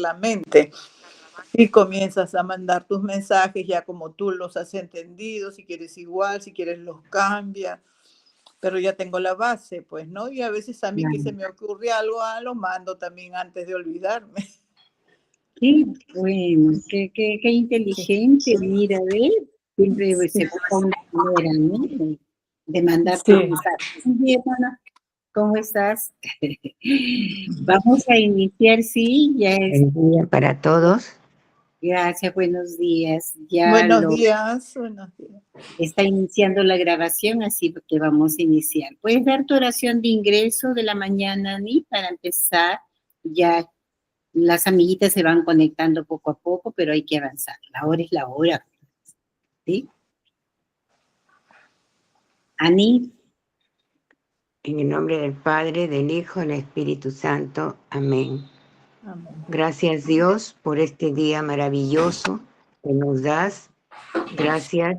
la mente. Y comienzas a mandar tus mensajes ya como tú los has entendido, si quieres igual, si quieres los cambia, pero ya tengo la base, pues, ¿no? Y a veces a mí que se Claro. me ocurre algo, lo mando también antes de olvidarme. Qué bueno, qué Sí, inteligente, mira, ¿ves? Siempre sí, se busca una manera, ¿no? De mandar tus sí. mensajes. Bien, Ana, ¿cómo estás? Vamos a iniciar, sí, ya es. Buen día para todos. Gracias, buenos días. Ya Buenos lo días, buenos días. está iniciando la grabación, así que vamos a iniciar. ¿Puedes dar tu oración de ingreso de la mañana, Ani, para empezar? Ya las amiguitas se van conectando poco a poco, pero hay que avanzar. La hora es la hora, ¿sí? Ani, En el nombre del Padre, del Hijo, del Espíritu Santo. Amén. Amén. Gracias, Dios, por este día maravilloso que nos das. Gracias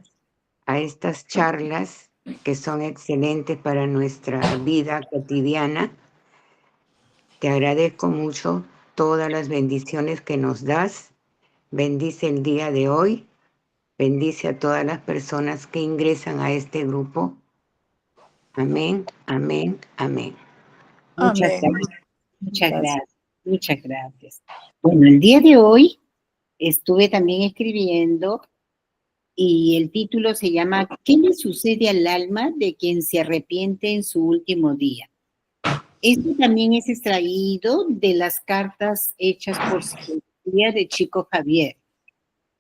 a estas charlas que son excelentes para nuestra vida cotidiana. Te agradezco mucho todas las bendiciones que nos das. Bendice el día de hoy. Bendice a todas las personas que ingresan a este grupo. Amén, amén, amén. muchas Amén. gracias, muchas Gracias. gracias, muchas gracias. Bueno, el día de hoy estuve también escribiendo y el título se llama ¿Qué le sucede al alma de quien se arrepiente en su último día? Esto también es extraído de las cartas hechas por psicología de Chico Javier.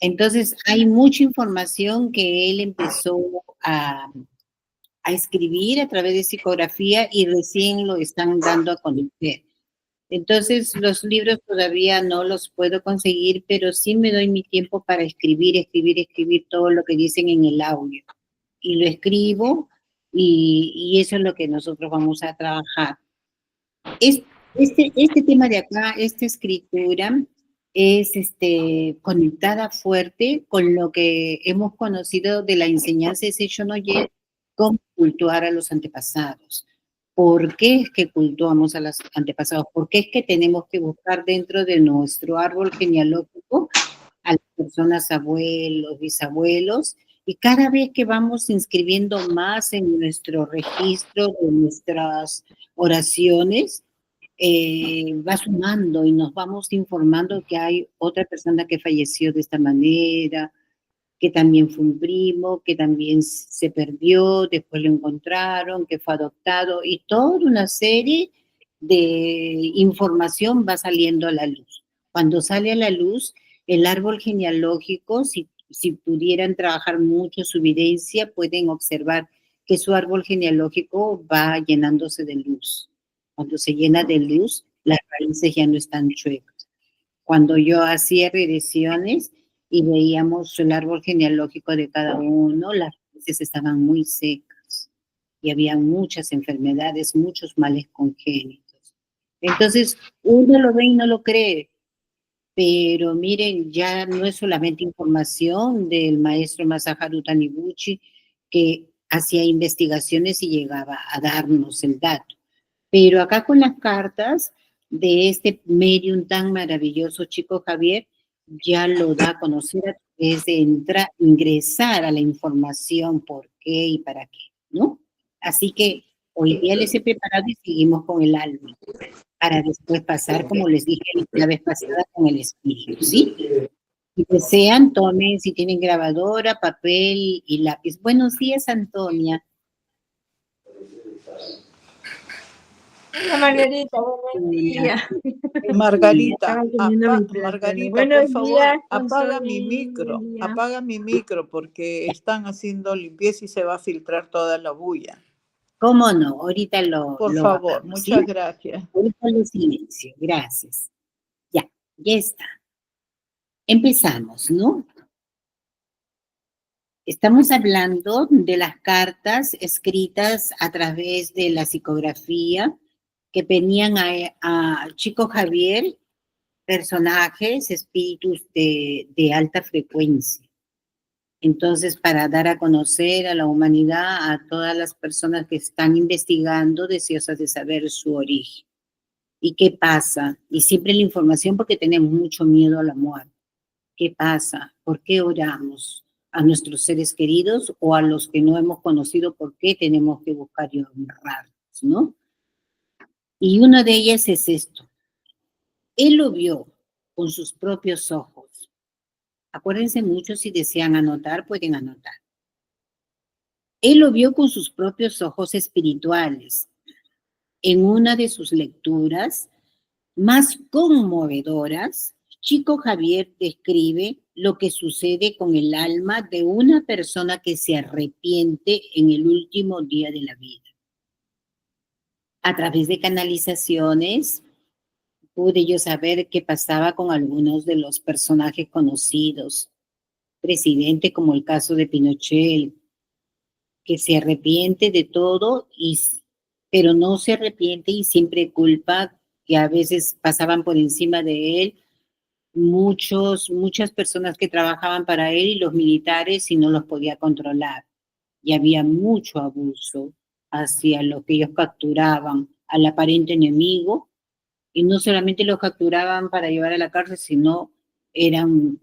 Entonces, hay mucha información que él empezó a, a escribir a través de psicografía y recién lo están dando a conocer. Entonces, los libros todavía no los puedo conseguir, pero sí me doy mi tiempo para escribir todo lo que dicen en el audio. Y lo escribo y eso es lo que nosotros vamos a trabajar. Este tema de acá, esta escritura, es conectada fuerte con lo que hemos conocido de la enseñanza de Seicho Noye, cómo cultuar a los antepasados. ¿Por qué es que cultuamos a los antepasados? ¿Por qué es que tenemos que buscar dentro de nuestro árbol genealógico a las personas abuelos, bisabuelos? Y cada vez que vamos inscribiendo más en nuestro registro de nuestras oraciones, va sumando y nos vamos informando que hay otra persona que falleció de esta manera, que también fue un primo, que también se perdió, después lo encontraron, que fue adoptado, y toda una serie de información va saliendo a la luz. Cuando sale a la luz, el árbol genealógico, si pudieran trabajar mucho su evidencia, pueden observar que su árbol genealógico va llenándose de luz. Cuando se llena de luz, las raíces ya no están chuecas. Cuando yo hacía regresiones y veíamos el árbol genealógico de cada uno, las raíces estaban muy secas y había muchas enfermedades, muchos males congénitos. Entonces, uno lo ve y no lo cree, pero miren, ya no es solamente información del maestro Masaharu Taniguchi, que hacía investigaciones y llegaba a darnos el dato. Pero acá con las cartas de este medium tan maravilloso, Chico Javier, ya lo da a conocer a través de ingresar a la información por qué y para qué, ¿no? Así que hoy día les he preparado y seguimos con el alma, para después pasar, como les dije la vez pasada, con el espíritu, ¿sí? Si desean, tomen, si tienen grabadora, papel y lápiz. Buenos días, Antonia. Hola Margarita, buenos días. Margarita, Estaba comiendo mi plátano. Margarita, por Buenos favor, días, apaga mi Consuelo. Buen día. apaga mi micro porque están haciendo limpieza y se va a filtrar toda la bulla. ¿Cómo no? Ahorita Por lo favor, apago, ¿sí? muchas gracias. Ahorita lo silencio, gracias. Ya está. Empezamos, ¿no? Estamos hablando de las cartas escritas a través de la psicografía que venían a Chico Javier, personajes, espíritus de alta frecuencia. Entonces, para dar a conocer a la humanidad, a todas las personas que están investigando, deseosas de saber su origen. ¿Y qué pasa? Y siempre la información porque tenemos mucho miedo a la muerte. ¿Qué pasa? ¿Por qué oramos a nuestros seres queridos o a los que no hemos conocido? ¿Por qué tenemos que buscar y honrarlos, no? Y una de ellas es esto. Él lo vio con sus propios ojos. Acuérdense mucho, si desean anotar, pueden anotar. Él lo vio con sus propios ojos espirituales. En una de sus lecturas más conmovedoras, Chico Javier describe lo que sucede con el alma de una persona que se arrepiente en el último día de la vida. A través de canalizaciones, pude yo saber qué pasaba con algunos de los personajes conocidos, presidente como el caso de Pinochet, que se arrepiente de todo, pero no se arrepiente y siempre culpa, que a veces pasaban por encima de él muchas personas que trabajaban para él y los militares y no los podía controlar. Y había mucho abuso hacia lo que ellos capturaban al aparente enemigo, y no solamente los capturaban para llevar a la cárcel, sino eran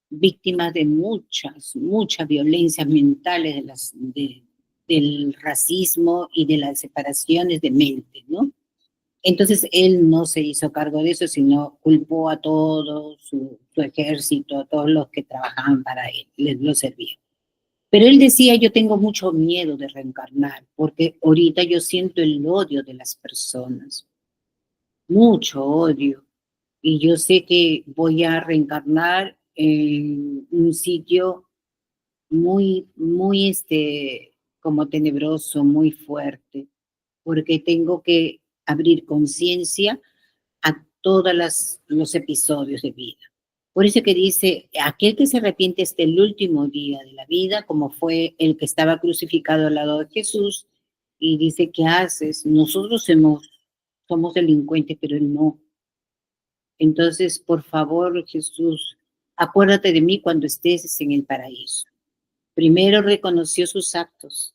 víctimas de muchas violencias mentales del racismo y de las separaciones de mente, ¿no? Entonces él no se hizo cargo de eso, sino culpó a todo su ejército, a todos los que trabajaban para él, lo servían. Pero él decía, yo tengo mucho miedo de reencarnar, porque ahorita yo siento el odio de las personas, mucho odio. Y yo sé que voy a reencarnar en un sitio muy, como tenebroso, muy fuerte, porque tengo que abrir conciencia a todos los episodios de vida. Por eso que dice, aquel que se arrepiente hasta el último día de la vida, como fue el que estaba crucificado al lado de Jesús, y dice, ¿qué haces? Nosotros somos delincuentes, pero él no. Entonces, por favor, Jesús, acuérdate de mí cuando estés en el paraíso. Primero reconoció sus actos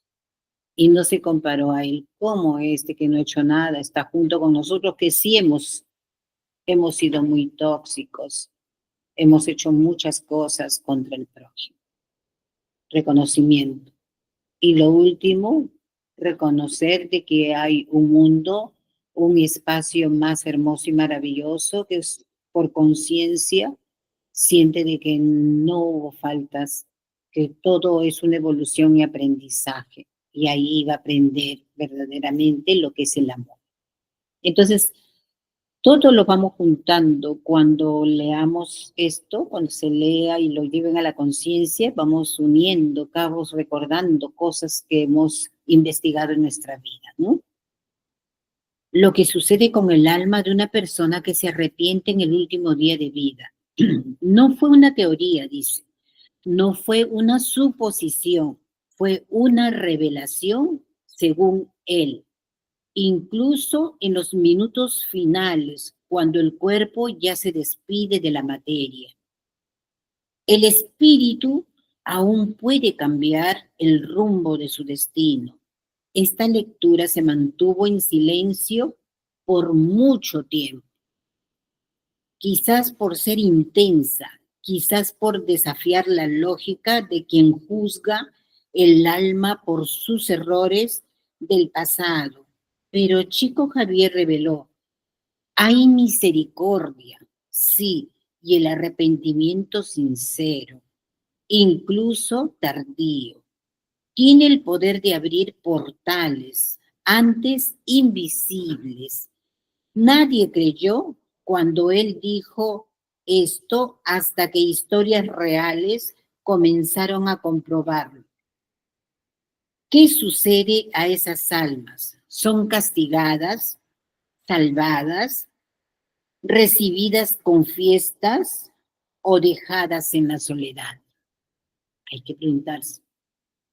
y no se comparó a él como este que no ha hecho nada, está junto con nosotros, que sí hemos sido muy tóxicos, hemos hecho muchas cosas contra el prójimo. Reconocimiento. Y lo último, reconocer de que hay un mundo, un espacio más hermoso y maravilloso, que es por conciencia, siente de que no hubo faltas, que todo es una evolución y aprendizaje. Y ahí va a aprender verdaderamente lo que es el amor. Entonces, todo lo vamos juntando cuando leamos esto, cuando se lea y lo lleven a la conciencia, vamos uniendo cabos, recordando cosas que hemos investigado en nuestra vida, ¿no? Lo que sucede con el alma de una persona que se arrepiente en el último día de vida. No fue una teoría, dice, no fue una suposición, fue una revelación según él. Incluso en los minutos finales, cuando el cuerpo ya se despide de la materia. El espíritu aún puede cambiar el rumbo de su destino. Esta lectura se mantuvo en silencio por mucho tiempo. Quizás por ser intensa, quizás por desafiar la lógica de quien juzga el alma por sus errores del pasado. Pero Chico Javier reveló, hay misericordia, sí, y el arrepentimiento sincero, incluso tardío. Tiene el poder de abrir portales, antes invisibles. Nadie creyó cuando él dijo esto hasta que historias reales comenzaron a comprobarlo. ¿Qué sucede a esas almas? ¿Son castigadas, salvadas, recibidas con fiestas o dejadas en la soledad? Hay que preguntarse.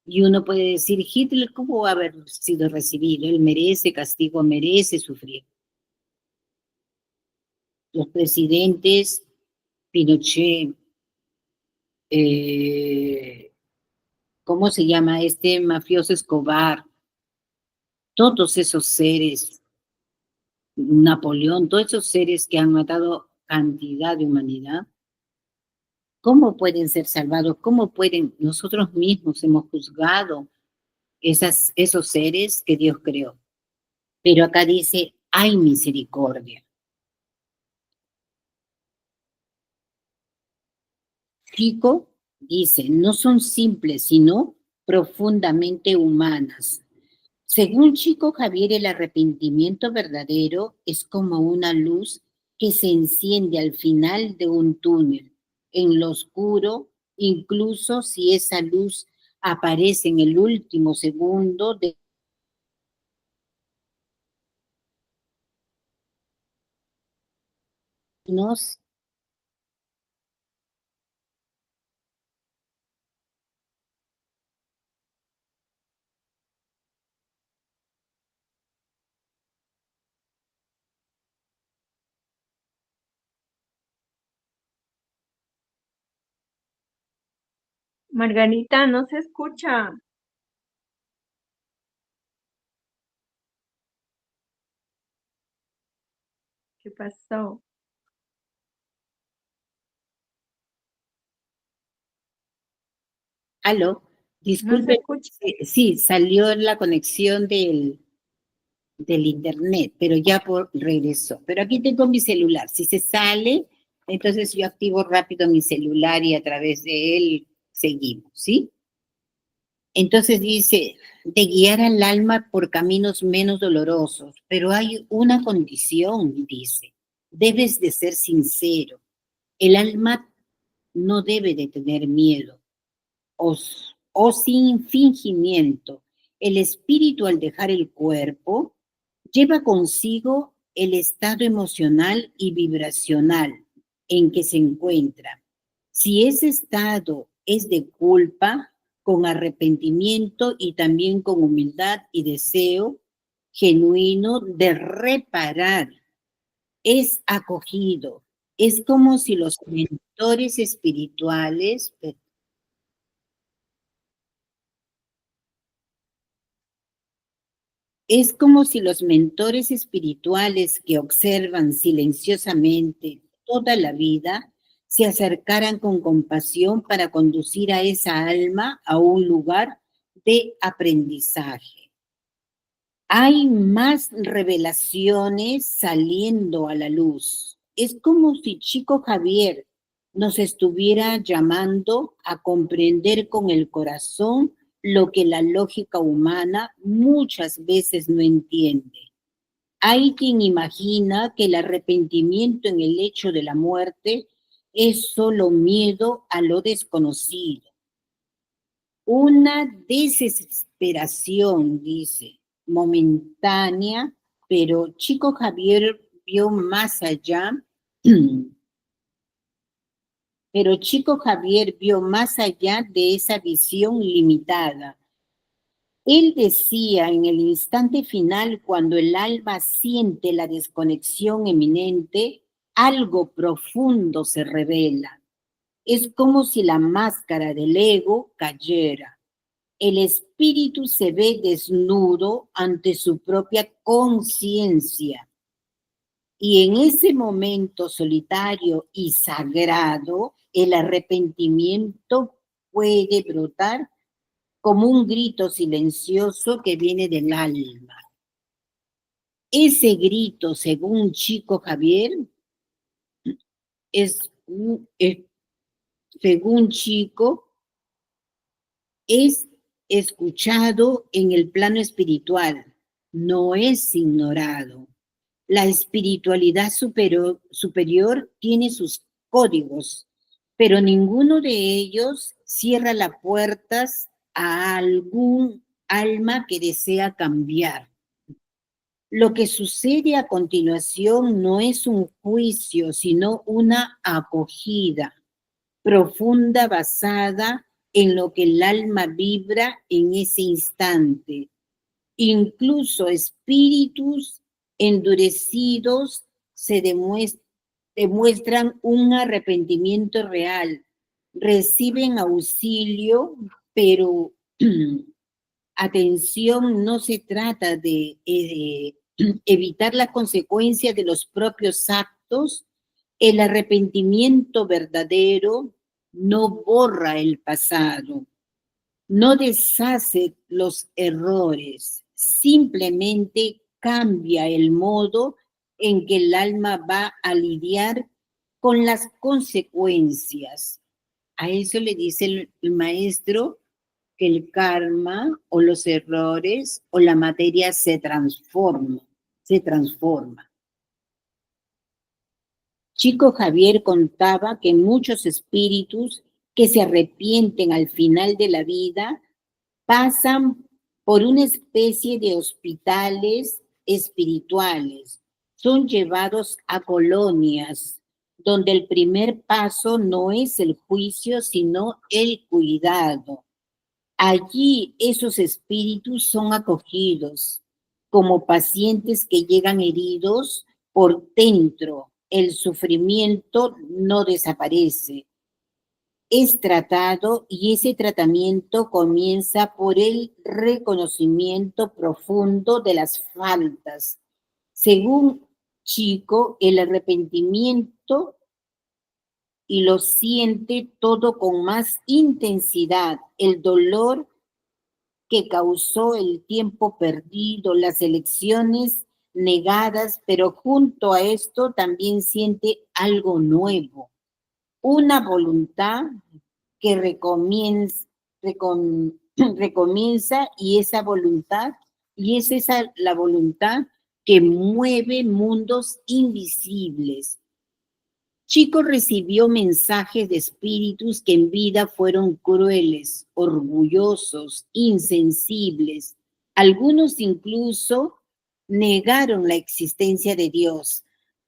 Y uno puede decir, Hitler, ¿cómo va a haber sido recibido? Él merece castigo, merece sufrir. Los presidentes, Pinochet, ¿cómo se llama este mafioso Escobar? Todos esos seres Napoleón, todos esos seres que han matado cantidad de humanidad, ¿cómo pueden ser salvados? ¿Cómo pueden? Nosotros mismos hemos juzgado esos seres que Dios creó. Pero acá dice, hay misericordia. Chico dice, no son simples, sino profundamente humanas. Según Chico Javier, el arrepentimiento verdadero es como una luz que se enciende al final de un túnel, en lo oscuro, incluso si esa luz aparece en el último segundo de nos. Margarita, no se escucha. ¿Qué pasó? Aló, No se disculpe, escucha. sí, salió la conexión del internet, pero ya regresó. Pero aquí tengo mi celular. Si se sale, entonces yo activo rápido mi celular y a través de él seguimos, ¿sí? Entonces dice, de guiar al alma por caminos menos dolorosos, pero hay una condición, dice, debes de ser sincero. El alma no debe de tener miedo o sin fingimiento. El espíritu al dejar el cuerpo lleva consigo el estado emocional y vibracional en que se encuentra. Si ese estado es de culpa, con arrepentimiento y también con humildad y deseo genuino de reparar, es acogido. Es como si los mentores espirituales, es como si los mentores espirituales que observan silenciosamente toda la vida se acercaran con compasión para conducir a esa alma a un lugar de aprendizaje. Hay más revelaciones saliendo a la luz. Es como si Chico Javier nos estuviera llamando a comprender con el corazón lo que la lógica humana muchas veces no entiende. Hay quien imagina que el arrepentimiento en el hecho de la muerte es solo miedo a lo desconocido. Una desesperación, dice, momentánea, pero Chico Javier vio más allá, pero Chico Javier vio más allá de esa visión limitada. Él decía en el instante final, cuando el alma siente la desconexión eminente, algo profundo se revela. Es como si la máscara del ego cayera. El espíritu se ve desnudo ante su propia conciencia. Y en ese momento solitario y sagrado, el arrepentimiento puede brotar como un grito silencioso que viene del alma. Ese grito, según Chico Javier, según Chico, es escuchado en el plano espiritual, no es ignorado. La espiritualidad superior tiene sus códigos, pero ninguno de ellos cierra las puertas a algún alma que desea cambiar. Lo que sucede a continuación no es un juicio, sino una acogida profunda basada en lo que el alma vibra en ese instante. Incluso espíritus endurecidos se demuestran un arrepentimiento real, reciben auxilio, pero atención, no se trata de evitar las consecuencias de los propios actos, el arrepentimiento verdadero no borra el pasado, no deshace los errores, simplemente cambia el modo en que el alma va a lidiar con las consecuencias. A eso le dice el maestro que el karma o los errores o la materia se transforma. Chico Javier contaba que muchos espíritus que se arrepienten al final de la vida pasan por una especie de hospitales espirituales. Son llevados a colonias donde el primer paso no es el juicio, sino el cuidado. Allí esos espíritus son acogidos como pacientes que llegan heridos por dentro. El sufrimiento no desaparece. Es tratado y ese tratamiento comienza por el reconocimiento profundo de las faltas. Según Chico, el arrepentimiento y lo siente todo con más intensidad. El dolor que causó el tiempo perdido, las elecciones negadas, pero junto a esto también siente algo nuevo, una voluntad que recomienza y esa voluntad, y es esa la voluntad que mueve mundos invisibles. Chico recibió mensajes de espíritus que en vida fueron crueles, orgullosos, insensibles. Algunos incluso negaron la existencia de Dios,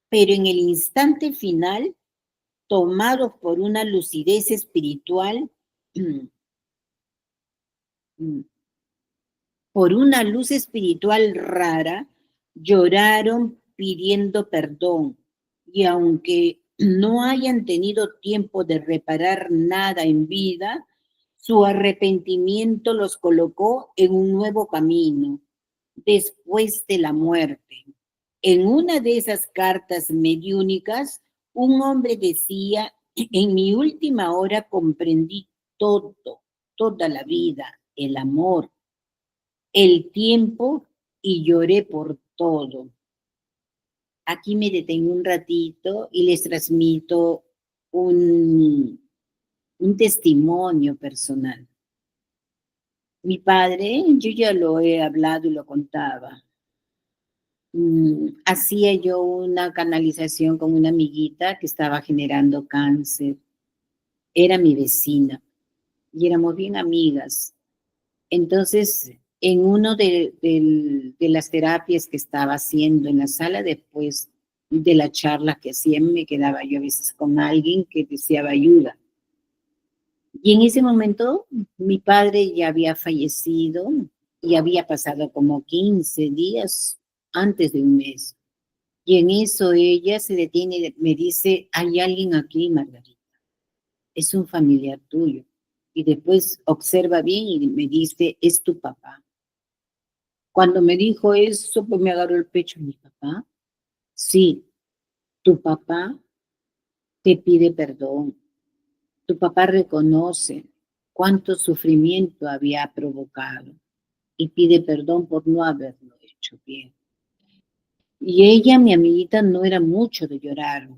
pero en el instante final, tomados por una lucidez espiritual, por una luz espiritual rara, lloraron pidiendo perdón, y aunque no hayan tenido tiempo de reparar nada en vida, su arrepentimiento los colocó en un nuevo camino después de la muerte. En una de esas cartas mediúnicas, un hombre decía: en mi última hora comprendí todo, toda la vida, el amor, el tiempo, y lloré por todo. Aquí me detengo un ratito y les transmito un testimonio personal. Mi padre, yo ya lo he hablado y lo contaba. Hacía yo una canalización con una amiguita que estaba generando cáncer. Era mi vecina y éramos bien amigas. Entonces, en uno de las terapias que estaba haciendo en la sala, después de la charla que hacía, me quedaba yo a veces con alguien que deseaba ayuda. Y en ese momento, mi padre ya había fallecido y había pasado como 15 días antes de un mes. Y en eso ella se detiene y me dice: hay alguien aquí, Margarita. Es un familiar tuyo. Y después observa bien y me dice: es tu papá. Cuando me dijo eso, pues me agarró el pecho. ¿Mi papá? Sí, tu papá te pide perdón. Tu papá reconoce cuánto sufrimiento había provocado y pide perdón por no haberlo hecho bien. Y ella, mi amiguita, no era mucho de llorar.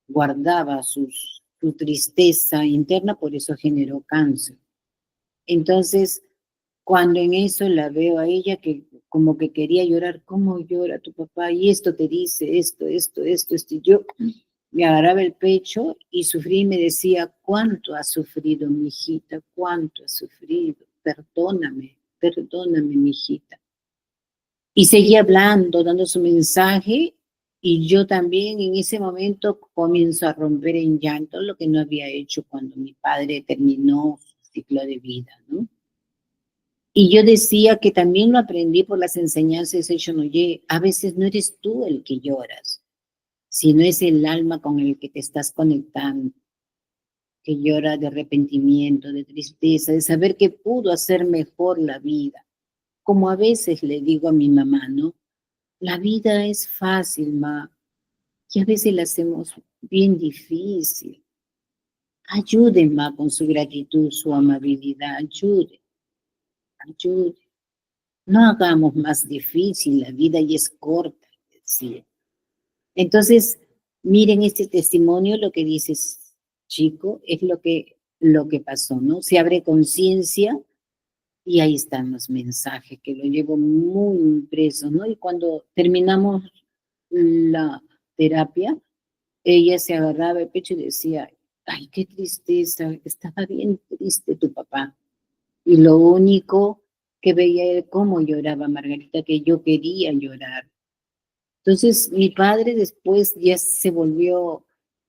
Guardaba su tristeza interna, por eso generó cáncer. Entonces, cuando en eso la veo a ella que como que quería llorar: ¿cómo llora tu papá? Y esto te dice, esto. Y yo me agarraba el pecho y sufrí y me decía: ¿cuánto ha sufrido mi hijita? ¿Cuánto ha sufrido? Perdóname, mi hijita. Y seguía hablando, dando su mensaje, y yo también en ese momento comienzo a romper en llanto, lo que no había hecho cuando mi padre terminó su ciclo de vida, ¿no? Y yo decía que también lo aprendí por las enseñanzas de Shonoye. A veces no eres tú el que lloras, sino es el alma con el que te estás conectando, que llora de arrepentimiento, de tristeza, de saber que pudo hacer mejor la vida. Como a veces le digo a mi mamá, ¿no? La vida es fácil, ma, y a veces la hacemos bien difícil. Ayude, ma, con su gratitud, su amabilidad, ayude, ayude. No hagamos más difícil la vida y es corta, decía. Entonces, miren este testimonio, lo que dices, chico, es lo que pasó, ¿no? Se abre conciencia y ahí están los mensajes que lo llevo muy impreso, ¿no? Y cuando terminamos la terapia, ella se agarraba el pecho y decía, ay, qué tristeza, estaba bien triste tu papá. Y lo único que veía era cómo lloraba Margarita, que yo quería llorar. Entonces, mi padre después ya se volvió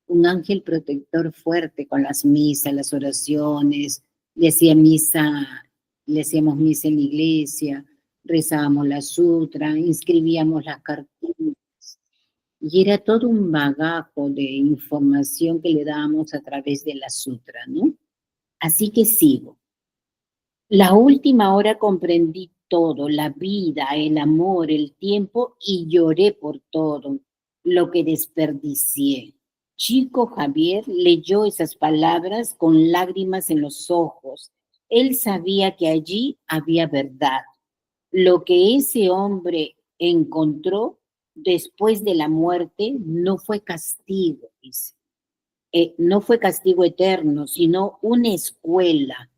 un ángel protector fuerte con las misas, las oraciones, le hacía misa, le hacíamos misa en la iglesia, rezábamos la sutra, inscribíamos las cartillas, y era todo un bagajo de información que le dábamos a través de la sutra, ¿no? Así que sigo. La última hora comprendí todo, la vida, el amor, el tiempo, y lloré por todo lo que desperdicié. Chico Javier leyó esas palabras con lágrimas en los ojos. Él sabía que allí había verdad. Lo que ese hombre encontró después de la muerte no fue castigo, dice. No fue castigo eterno, sino una escuela.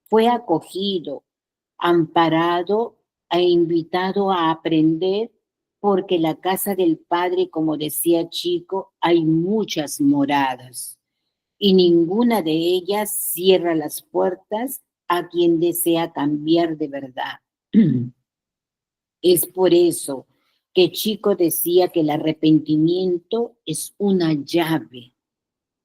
Fue acogido, amparado e invitado a aprender, porque la casa del Padre, como decía Chico, hay muchas moradas y ninguna de ellas cierra las puertas a quien desea cambiar de verdad. Es por eso que Chico decía que el arrepentimiento es una llave,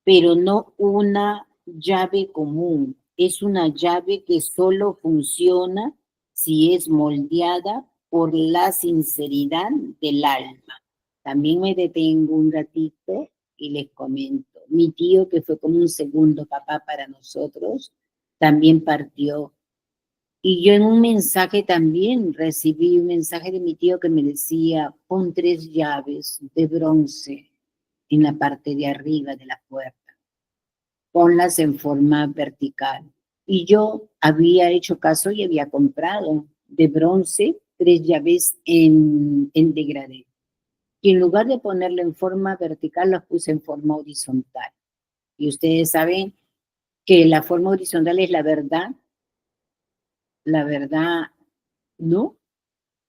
pero no una llave común. Es una llave que solo funciona si es moldeada por la sinceridad del alma. También me detengo un ratito y les comento. Mi tío, que fue como un segundo papá para nosotros, también partió. Y yo en un mensaje también recibí un mensaje de mi tío que me decía, pon 3 llaves de bronce en la parte de arriba de la puerta, ponlas en forma vertical. Y yo había hecho caso y había comprado de bronce 3 llaves en degradé. Y en lugar de ponerlo en forma vertical, las puse en forma horizontal. Y ustedes saben que la forma horizontal es la verdad, ¿no?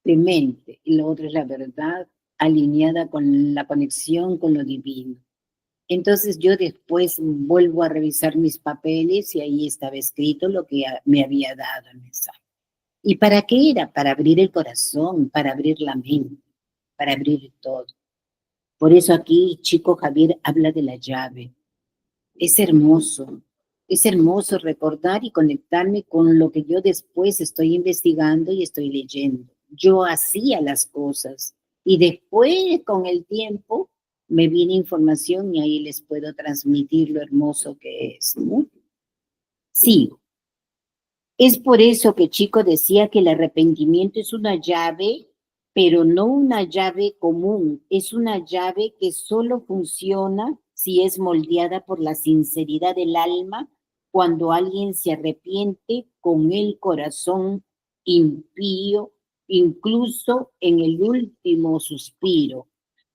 De mente. Y lo otro es la verdad alineada con la conexión con lo divino. Entonces yo después vuelvo a revisar mis papeles y ahí estaba escrito lo que me había dado el mensaje. ¿Y para qué era? Para abrir el corazón, para abrir la mente, para abrir todo. Por eso aquí Chico Javier habla de la llave. Es hermoso recordar y conectarme con lo que yo después estoy investigando y estoy leyendo. Yo hacía las cosas y después con el tiempo me viene información y ahí les puedo transmitir lo hermoso que es, ¿no? Sigo. Es por eso que Chico decía que el arrepentimiento es una llave, pero no una llave común, es una llave que solo funciona si es moldeada por la sinceridad del alma, cuando alguien se arrepiente con el corazón impío, incluso en el último suspiro.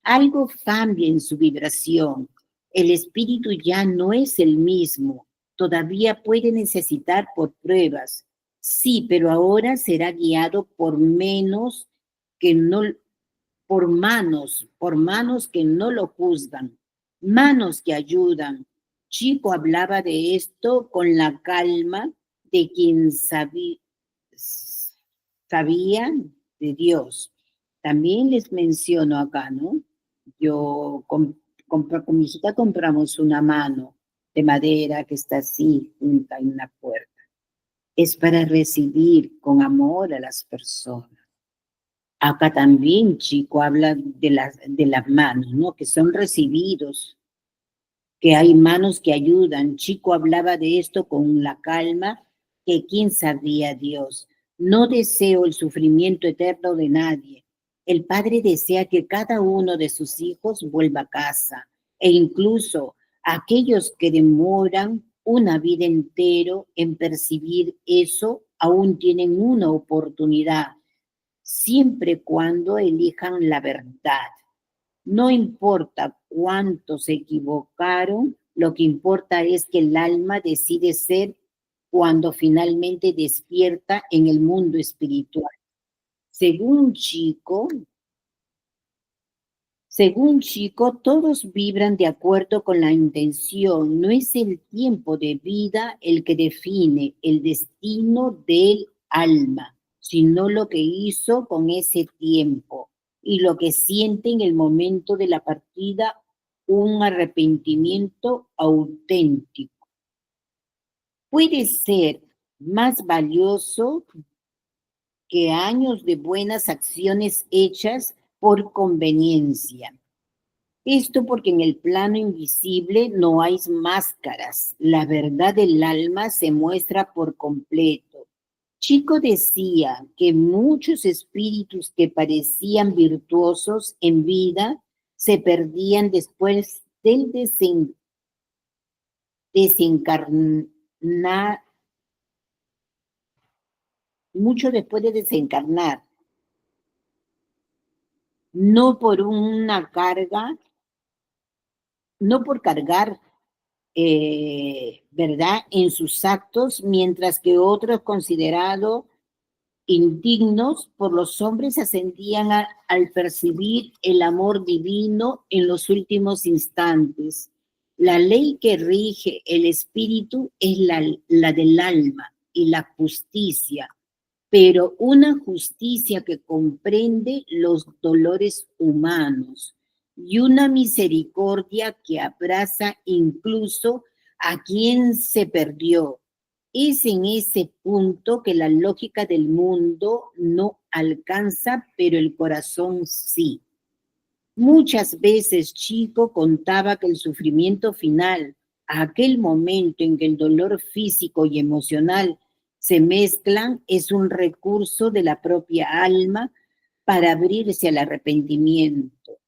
Algo cambia en su vibración. El espíritu ya no es el mismo. Todavía puede necesitar por pruebas. Sí, pero ahora será guiado por menos que no, por manos que no lo juzgan, manos que ayudan. Chico hablaba de esto con la calma de quien sabía de Dios. También les menciono acá, ¿no? Yo con mi hijita compramos una mano de madera que está así junta en la puerta. Es para recibir con amor a las personas. Acá también Chico habla de las manos, ¿no? Que son recibidos, que hay manos que ayudan. Chico hablaba de esto con la calma que quien sabía Dios. No deseo el sufrimiento eterno de nadie. El padre desea que cada uno de sus hijos vuelva a casa, e incluso aquellos que demoran una vida entera en percibir eso, aún tienen una oportunidad, siempre cuando elijan la verdad. No importa cuánto se equivocaron, lo que importa es que el alma decide ser cuando finalmente despierta en el mundo espiritual. Según Chico, todos vibran de acuerdo con la intención. No es el tiempo de vida el que define el destino del alma, sino lo que hizo con ese tiempo y lo que siente en el momento de la partida, un arrepentimiento auténtico. Puede ser más valioso que años de buenas acciones hechas por conveniencia. Esto porque en el plano invisible no hay máscaras. La verdad del alma se muestra por completo. Chico decía que muchos espíritus que parecían virtuosos en vida se perdían después del desencarnar, mucho después de desencarnar, no por una carga, no por cargar, ¿verdad?, en sus actos, mientras que otros considerados indignos por los hombres ascendían al percibir el amor divino en los últimos instantes. La ley que rige el espíritu es la del alma y la justicia, pero una justicia que comprende los dolores humanos y una misericordia que abraza incluso a quien se perdió. Es en ese punto que la lógica del mundo no alcanza, pero el corazón sí. Muchas veces Chico contaba que el sufrimiento final, aquel momento en que el dolor físico y emocional se mezclan, es un recurso de la propia alma para abrirse al arrepentimiento.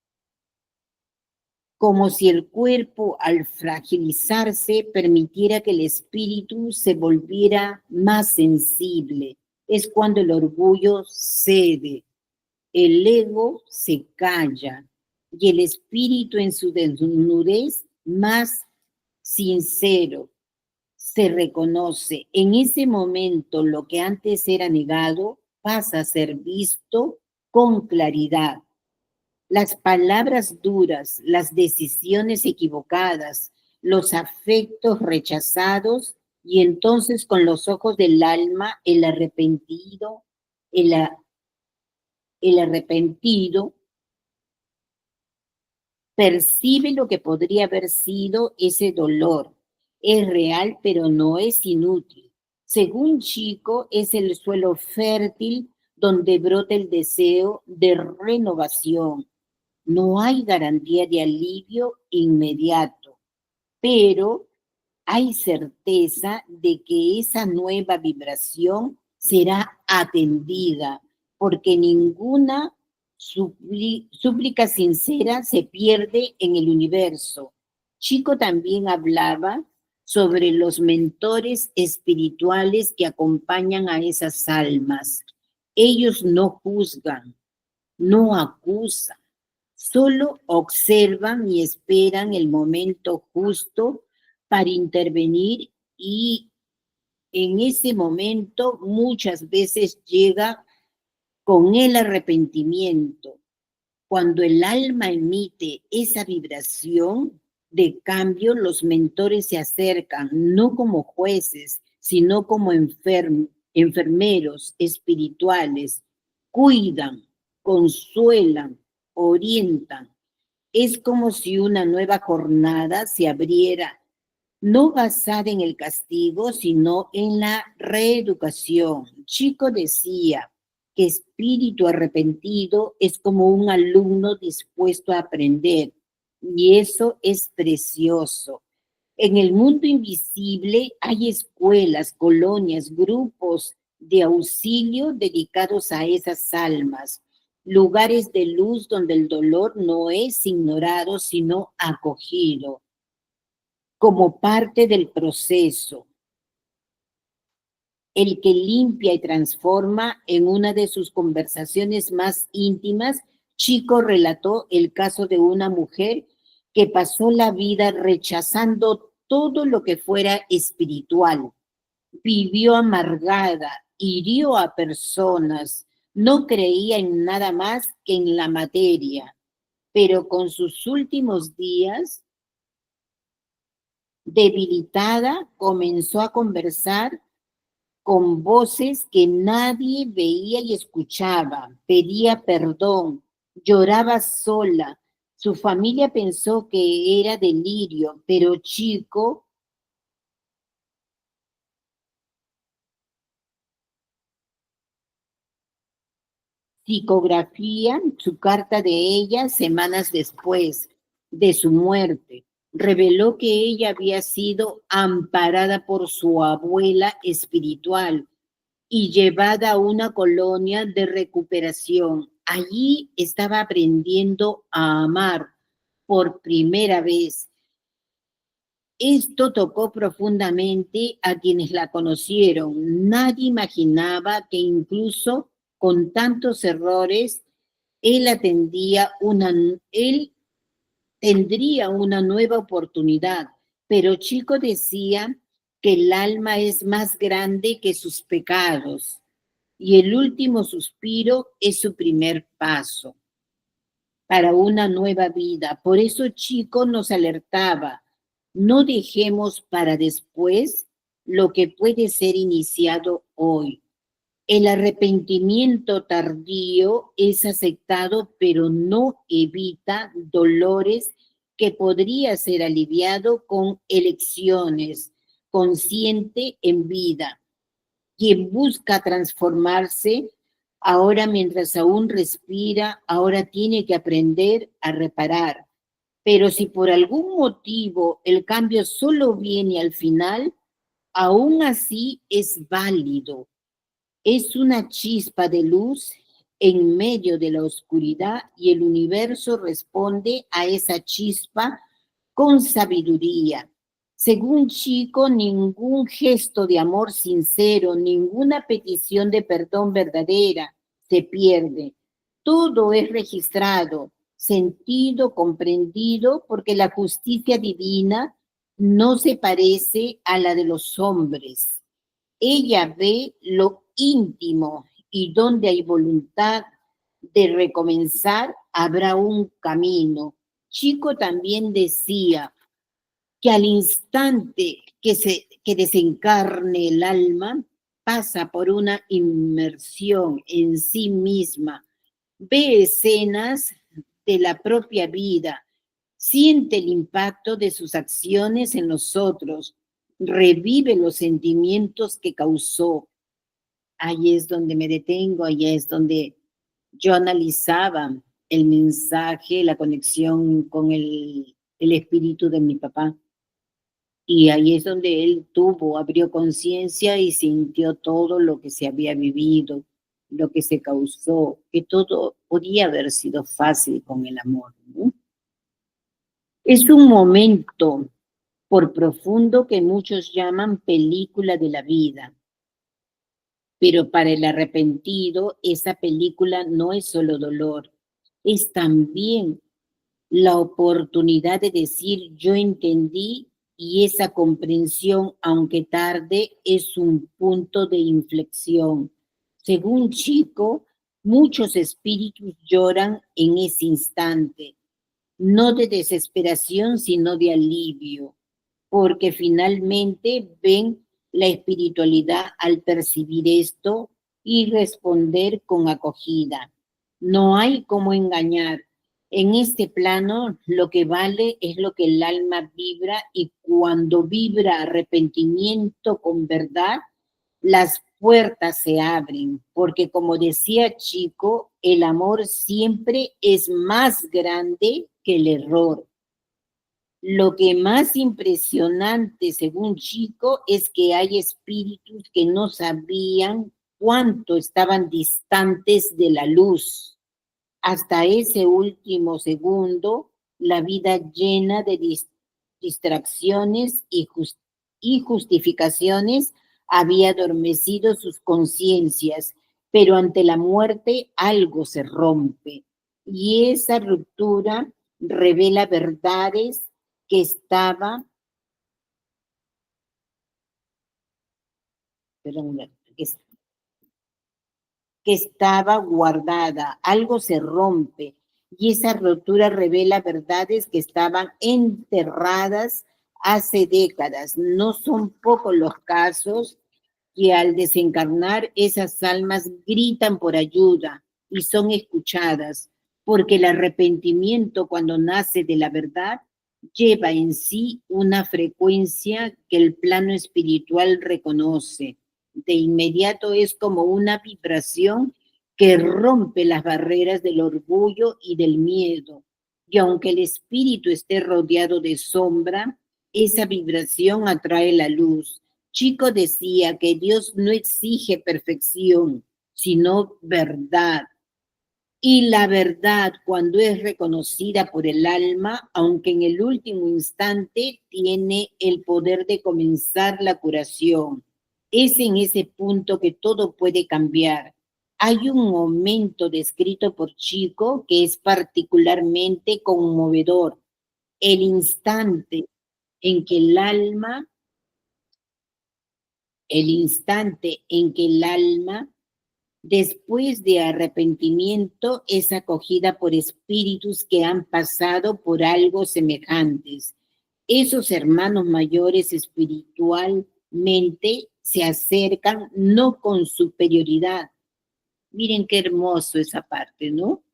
Como si el cuerpo, al fragilizarse, permitiera que el espíritu se volviera más sensible. Es cuando el orgullo cede, el ego se calla y el espíritu en su desnudez más sincero se reconoce. En ese momento lo que antes era negado pasa a ser visto con claridad. Las palabras duras, las decisiones equivocadas, los afectos rechazados, y entonces con los ojos del alma el arrepentido percibe lo que podría haber sido ese dolor. Es real, pero no es inútil. Según Chico, es el suelo fértil donde brota el deseo de renovación. No hay garantía de alivio inmediato, pero hay certeza de que esa nueva vibración será atendida, porque ninguna súplica sincera se pierde en el universo. Chico también hablaba sobre los mentores espirituales que acompañan a esas almas. Ellos no juzgan, no acusan, solo observan y esperan el momento justo para intervenir, y en ese momento muchas veces llega con el arrepentimiento. Cuando el alma emite esa vibración de cambio, los mentores se acercan, no como jueces, sino como enfermeros espirituales. Cuidan, consuelan, orientan. Es como si una nueva jornada se abriera, no basada en el castigo, sino en la reeducación. Chico decía que espíritu arrepentido es como un alumno dispuesto a aprender, y eso es precioso. En el mundo invisible hay escuelas, colonias, grupos de auxilio dedicados a esas almas. lugares de luz donde el dolor no es ignorado, sino acogido como parte del proceso. El que limpia y transforma. En una de sus conversaciones más íntimas, Chico relató el caso de una mujer que pasó la vida rechazando todo lo que fuera espiritual. Vivió amargada, hirió a personas, no creía en nada más que en la materia, pero con sus últimos días, debilitada, comenzó a conversar con voces que nadie veía y escuchaba. Pedía perdón, lloraba sola. Su familia pensó que era delirio, pero Chico psicografía su carta de ella semanas después de su muerte. Reveló que ella había sido amparada por su abuela espiritual y llevada a una colonia de recuperación. Allí estaba aprendiendo a amar por primera vez. Esto tocó profundamente a quienes la conocieron. Nadie imaginaba que incluso con tantos errores, él tendría una nueva oportunidad. Pero Chico decía que el alma es más grande que sus pecados y el último suspiro es su primer paso para una nueva vida. Por eso Chico nos alertaba: no dejemos para después lo que puede ser iniciado hoy. El arrepentimiento tardío es aceptado, pero no evita dolores que podría ser aliviado con elecciones, consciente en vida. Quien busca transformarse, ahora mientras aún respira, ahora tiene que aprender a reparar. Pero si por algún motivo el cambio solo viene al final, aún así es válido. Es una chispa de luz en medio de la oscuridad y el universo responde a esa chispa con sabiduría. Según Chico, ningún gesto de amor sincero, ninguna petición de perdón verdadera se pierde. Todo es registrado, sentido, comprendido, porque la justicia divina no se parece a la de los hombres. Ella ve lo íntimo y donde hay voluntad de recomenzar, habrá un camino. Chico también decía que al instante que desencarne el alma, pasa por una inmersión en sí misma, ve escenas de la propia vida, siente el impacto de sus acciones en nosotros, revive los sentimientos que causó. Ahí es donde me detengo, ahí es donde yo analizaba el mensaje, la conexión con el espíritu de mi papá. Y ahí es donde él abrió conciencia y sintió todo lo que se había vivido, lo que se causó, que todo podía haber sido fácil con el amor, ¿no? Es un momento, por profundo, que muchos llaman película de la vida. Pero para el arrepentido, esa película no es solo dolor, es también la oportunidad de decir: yo entendí, y esa comprensión, aunque tarde, es un punto de inflexión. Según Chico, muchos espíritus lloran en ese instante, no de desesperación, sino de alivio, porque finalmente ven la espiritualidad al percibir esto y responder con acogida. No hay cómo engañar. En este plano lo que vale es lo que el alma vibra, y cuando vibra arrepentimiento con verdad, las puertas se abren, porque como decía Chico, el amor siempre es más grande que el error. Lo que más impresionante, según Chico, es que hay espíritus que no sabían cuánto estaban distantes de la luz. Hasta ese último segundo, la vida llena de distracciones y justificaciones había adormecido sus conciencias, pero ante la muerte algo se rompe y esa ruptura revela verdades que estaban, perdón, que estaba guardada, algo se rompe y esa ruptura revela verdades que estaban enterradas hace décadas. No son pocos los casos que al desencarnar esas almas gritan por ayuda y son escuchadas, porque el arrepentimiento cuando nace de la verdad lleva en sí una frecuencia que el plano espiritual reconoce. De inmediato es como una vibración que rompe las barreras del orgullo y del miedo. Y aunque el espíritu esté rodeado de sombra, esa vibración atrae la luz. Chico decía que Dios no exige perfección, sino verdad. Y la verdad, cuando es reconocida por el alma, aunque en el último instante, tiene el poder de comenzar la curación. Es en ese punto que todo puede cambiar. Hay un momento descrito por Chico que es particularmente conmovedor. El instante en que el alma después de arrepentimiento, es acogida por espíritus que han pasado por algo semejantes. Esos hermanos mayores espiritualmente se acercan no con superioridad. Miren qué hermoso esa parte, ¿no?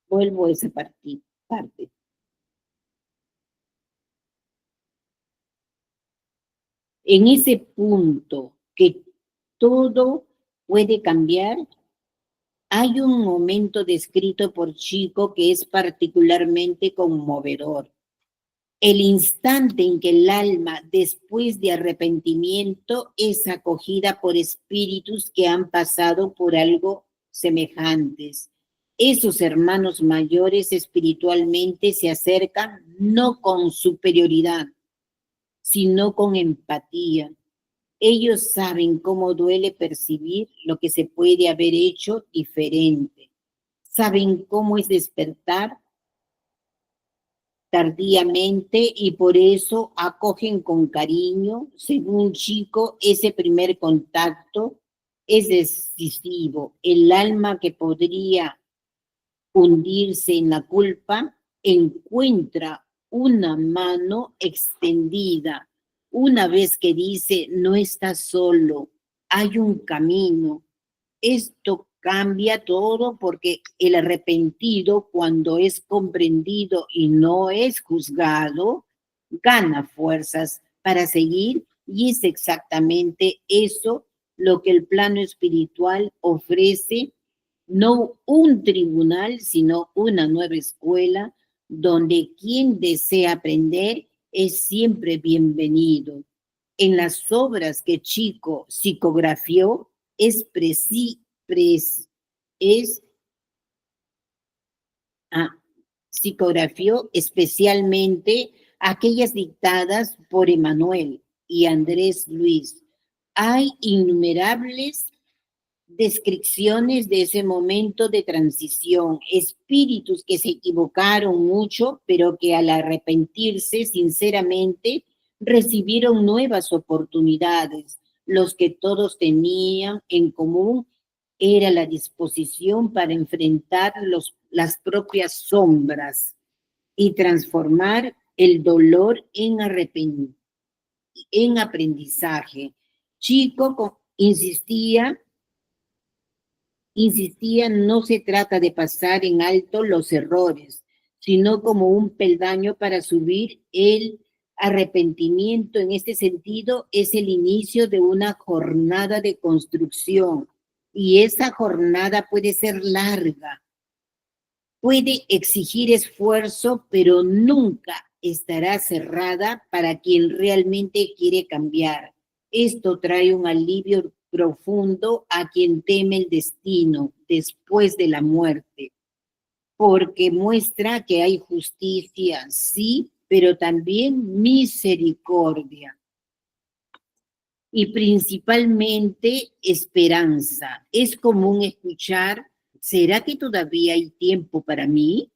Vuelvo a esa parte. En ese punto que todo puede cambiar, hay un momento descrito por Chico que es particularmente conmovedor. El instante en que el alma, después de arrepentimiento, es acogida por espíritus que han pasado por algo semejantes. Esos hermanos mayores espiritualmente se acercan no con superioridad, sino con empatía. Ellos saben cómo duele percibir lo que se puede haber hecho diferente. Saben cómo es despertar tardíamente y por eso acogen con cariño. Según Chico, ese primer contacto es decisivo. El alma que podría hundirse en la culpa encuentra una mano extendida. Una vez que dice, no estás solo, hay un camino. Esto cambia todo porque el arrepentido, cuando es comprendido y no es juzgado, gana fuerzas para seguir y es exactamente eso lo que el plano espiritual ofrece, no un tribunal, sino una nueva escuela donde quien desea aprender es siempre bienvenido. En las obras que Chico psicografió, psicografió especialmente aquellas dictadas por Emanuel y Andrés Luis. Hay innumerables descripciones de ese momento de transición, espíritus que se equivocaron mucho, pero que al arrepentirse sinceramente recibieron nuevas oportunidades. Los que todos tenían en común era la disposición para enfrentar las propias sombras y transformar el dolor en aprendizaje. Chico insistía, no se trata de pasar en alto los errores, sino como un peldaño para subir. El arrepentimiento en este sentido es el inicio de una jornada de construcción y esa jornada puede ser larga, puede exigir esfuerzo, pero nunca estará cerrada para quien realmente quiere cambiar. Esto trae un alivio profundo a quien teme el destino después de la muerte, porque muestra que hay justicia, sí, pero también misericordia y principalmente esperanza. Es común escuchar, ¿será que todavía hay tiempo para mí?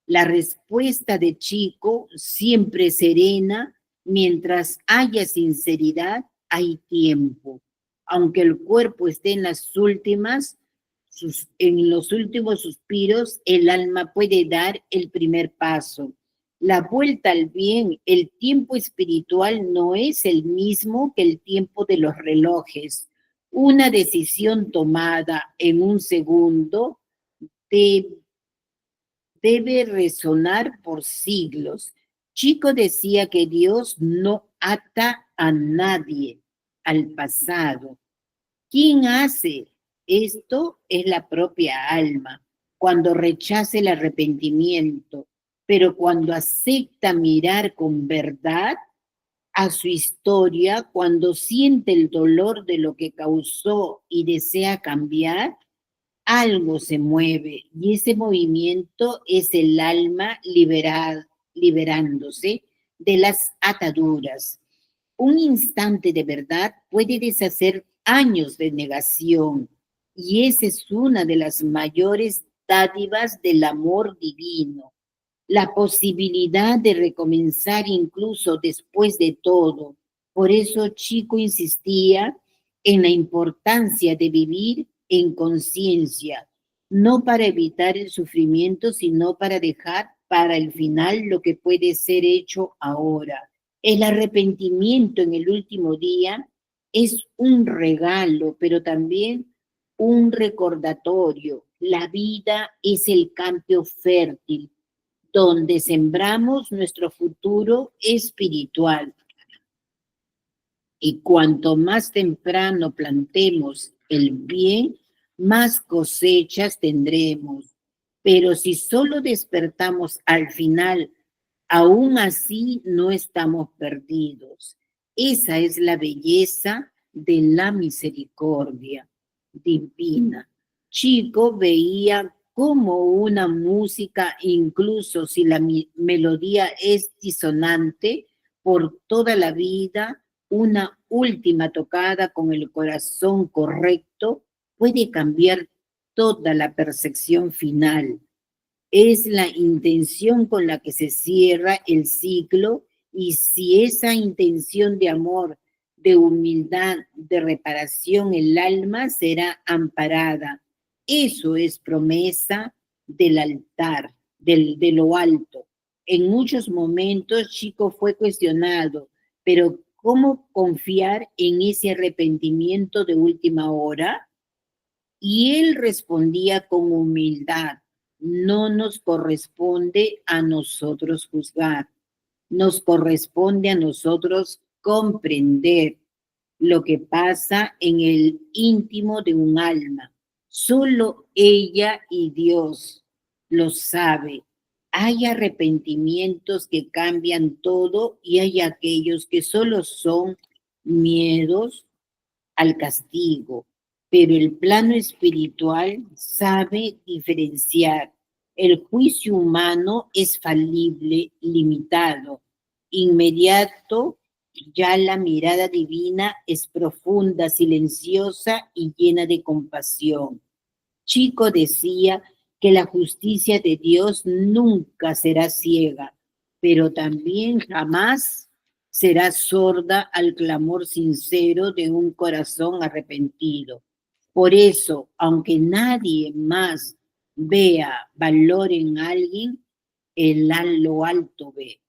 La respuesta de Chico, siempre serena, mientras haya sinceridad, hay tiempo. Aunque el cuerpo esté en en los últimos suspiros, el alma puede dar el primer paso. La vuelta al bien, el tiempo espiritual no es el mismo que el tiempo de los relojes. Una decisión tomada en un segundo debe resonar por siglos. Chico decía que Dios no ata a nadie al pasado. ¿Quién hace esto? Es la propia alma, cuando rechaza el arrepentimiento, pero cuando acepta mirar con verdad a su historia, cuando siente el dolor de lo que causó y desea cambiar, algo se mueve y ese movimiento es el alma liberándose de las ataduras. Un instante de verdad puede deshacer años de negación y esa es una de las mayores dádivas del amor divino, la posibilidad de recomenzar incluso después de todo. Por eso Chico insistía en la importancia de vivir en conciencia, no para evitar el sufrimiento, sino para dejar para el final lo que puede ser hecho ahora. El arrepentimiento en el último día es un regalo, pero también un recordatorio. La vida es el campo fértil donde sembramos nuestro futuro espiritual. Y cuanto más temprano plantemos el bien, más cosechas tendremos. Pero si solo despertamos al final, aún así no estamos perdidos. Esa es la belleza de la misericordia divina. Chico veía como una música, incluso si la melodía es disonante, por toda la vida, una última tocada con el corazón correcto puede cambiar toda la percepción final. Es la intención con la que se cierra el ciclo y si esa intención de amor, de humildad, de reparación, el alma será amparada. Eso es promesa del altar, de lo alto. En muchos momentos Chico fue cuestionado, pero ¿cómo confiar en ese arrepentimiento de última hora? Y él respondía con humildad, no nos corresponde a nosotros juzgar, nos corresponde a nosotros comprender lo que pasa en el íntimo de un alma. Solo ella y Dios lo sabe. Hay arrepentimientos que cambian todo y hay aquellos que solo son miedos al castigo, pero el plano espiritual sabe diferenciar. El juicio humano es falible, limitado, inmediato. Ya la mirada divina es profunda, silenciosa y llena de compasión. Chico decía que la justicia de Dios nunca será ciega, pero también jamás será sorda al clamor sincero de un corazón arrepentido. Por eso, aunque nadie más vea valor en alguien, el lo alto ve.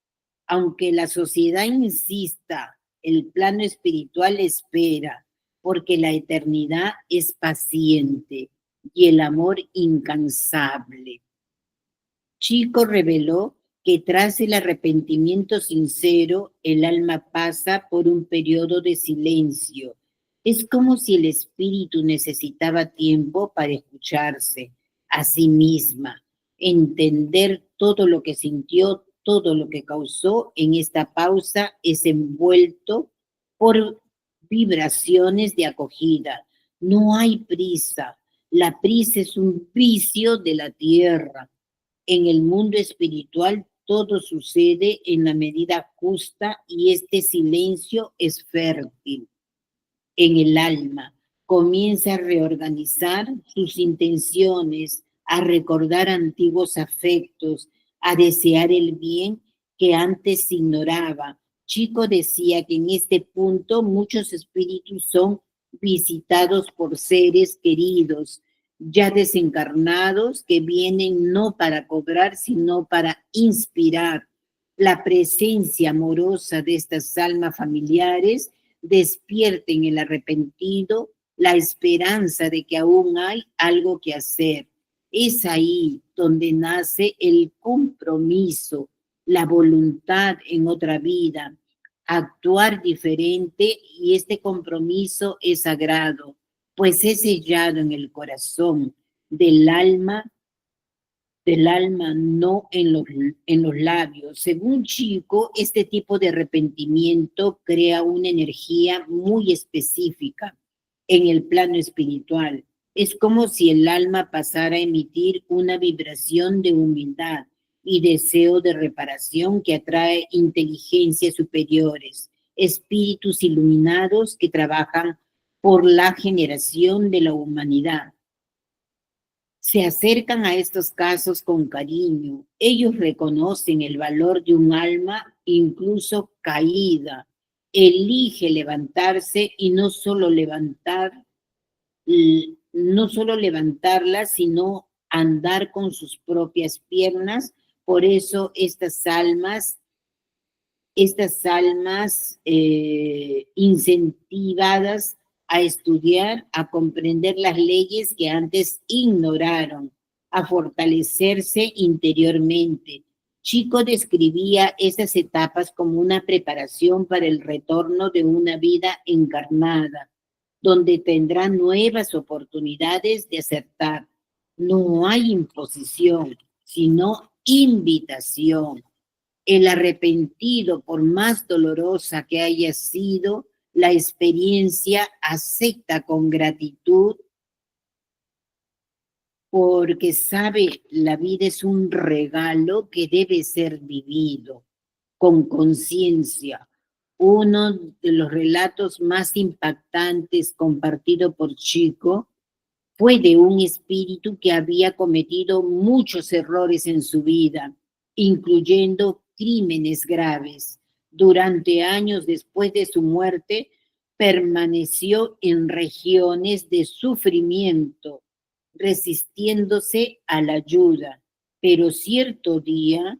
Aunque la sociedad insista, el plano espiritual espera, porque la eternidad es paciente y el amor incansable. Chico reveló que tras el arrepentimiento sincero, el alma pasa por un periodo de silencio. Es como si el espíritu necesitaba tiempo para escucharse a sí misma, entender todo lo que sintió, todo lo que causó. En esta pausa es envuelto por vibraciones de acogida. No hay prisa. La prisa es un vicio de la tierra. En el mundo espiritual todo sucede en la medida justa y este silencio es fértil. En el alma comienza a reorganizar sus intenciones, a recordar antiguos afectos, a desear el bien que antes ignoraba. Chico decía que en este punto muchos espíritus son visitados por seres queridos, ya desencarnados, que vienen no para cobrar, sino para inspirar. La presencia amorosa de estas almas familiares despierta en el arrepentido la esperanza de que aún hay algo que hacer. Es ahí donde nace el compromiso, la voluntad en otra vida, actuar diferente, y este compromiso es sagrado, pues es sellado en el corazón del alma, no en los labios. Según Chico, este tipo de arrepentimiento crea una energía muy específica en el plano espiritual. Es como si el alma pasara a emitir una vibración de humildad y deseo de reparación que atrae inteligencias superiores, espíritus iluminados que trabajan por la generación de la humanidad. Se acercan a estos casos con cariño. Ellos reconocen el valor de un alma incluso caída. Elige levantarse y no solo levantarla, sino andar con sus propias piernas. Por eso estas almas incentivadas a estudiar, a comprender las leyes que antes ignoraron, a fortalecerse interiormente. Chico describía estas etapas como una preparación para el retorno de una vida encarnada, donde tendrá nuevas oportunidades de acertar. No hay imposición, sino invitación. El arrepentido, por más dolorosa que haya sido la experiencia, acepta con gratitud porque sabe la vida es un regalo que debe ser vivido con conciencia. Uno de los relatos más impactantes compartido por Chico fue de un espíritu que había cometido muchos errores en su vida, incluyendo crímenes graves. Durante años después de su muerte, permaneció en regiones de sufrimiento, resistiéndose a la ayuda. Pero cierto día,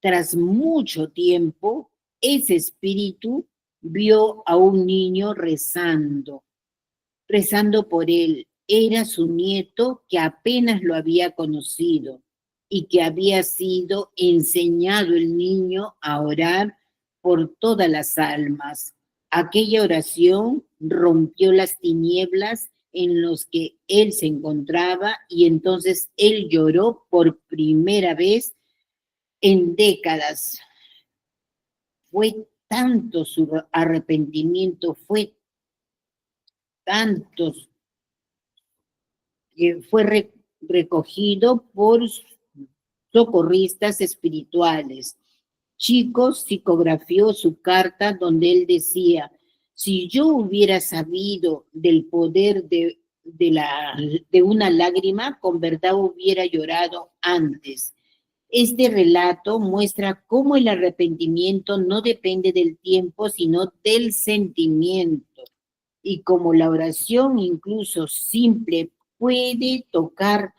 tras mucho tiempo, ese espíritu vio a un niño rezando por él. Era su nieto que apenas lo había conocido y que había sido enseñado el niño a orar por todas las almas. Aquella oración rompió las tinieblas en los que él se encontraba y entonces él lloró por primera vez en décadas. Fue tanto su arrepentimiento, fue tantos que fue recogido por socorristas espirituales. Chico psicografió su carta donde él decía: si yo hubiera sabido del poder de una lágrima, con verdad hubiera llorado antes. Este relato muestra cómo el arrepentimiento no depende del tiempo, sino del sentimiento. Y como la oración, incluso simple, puede tocar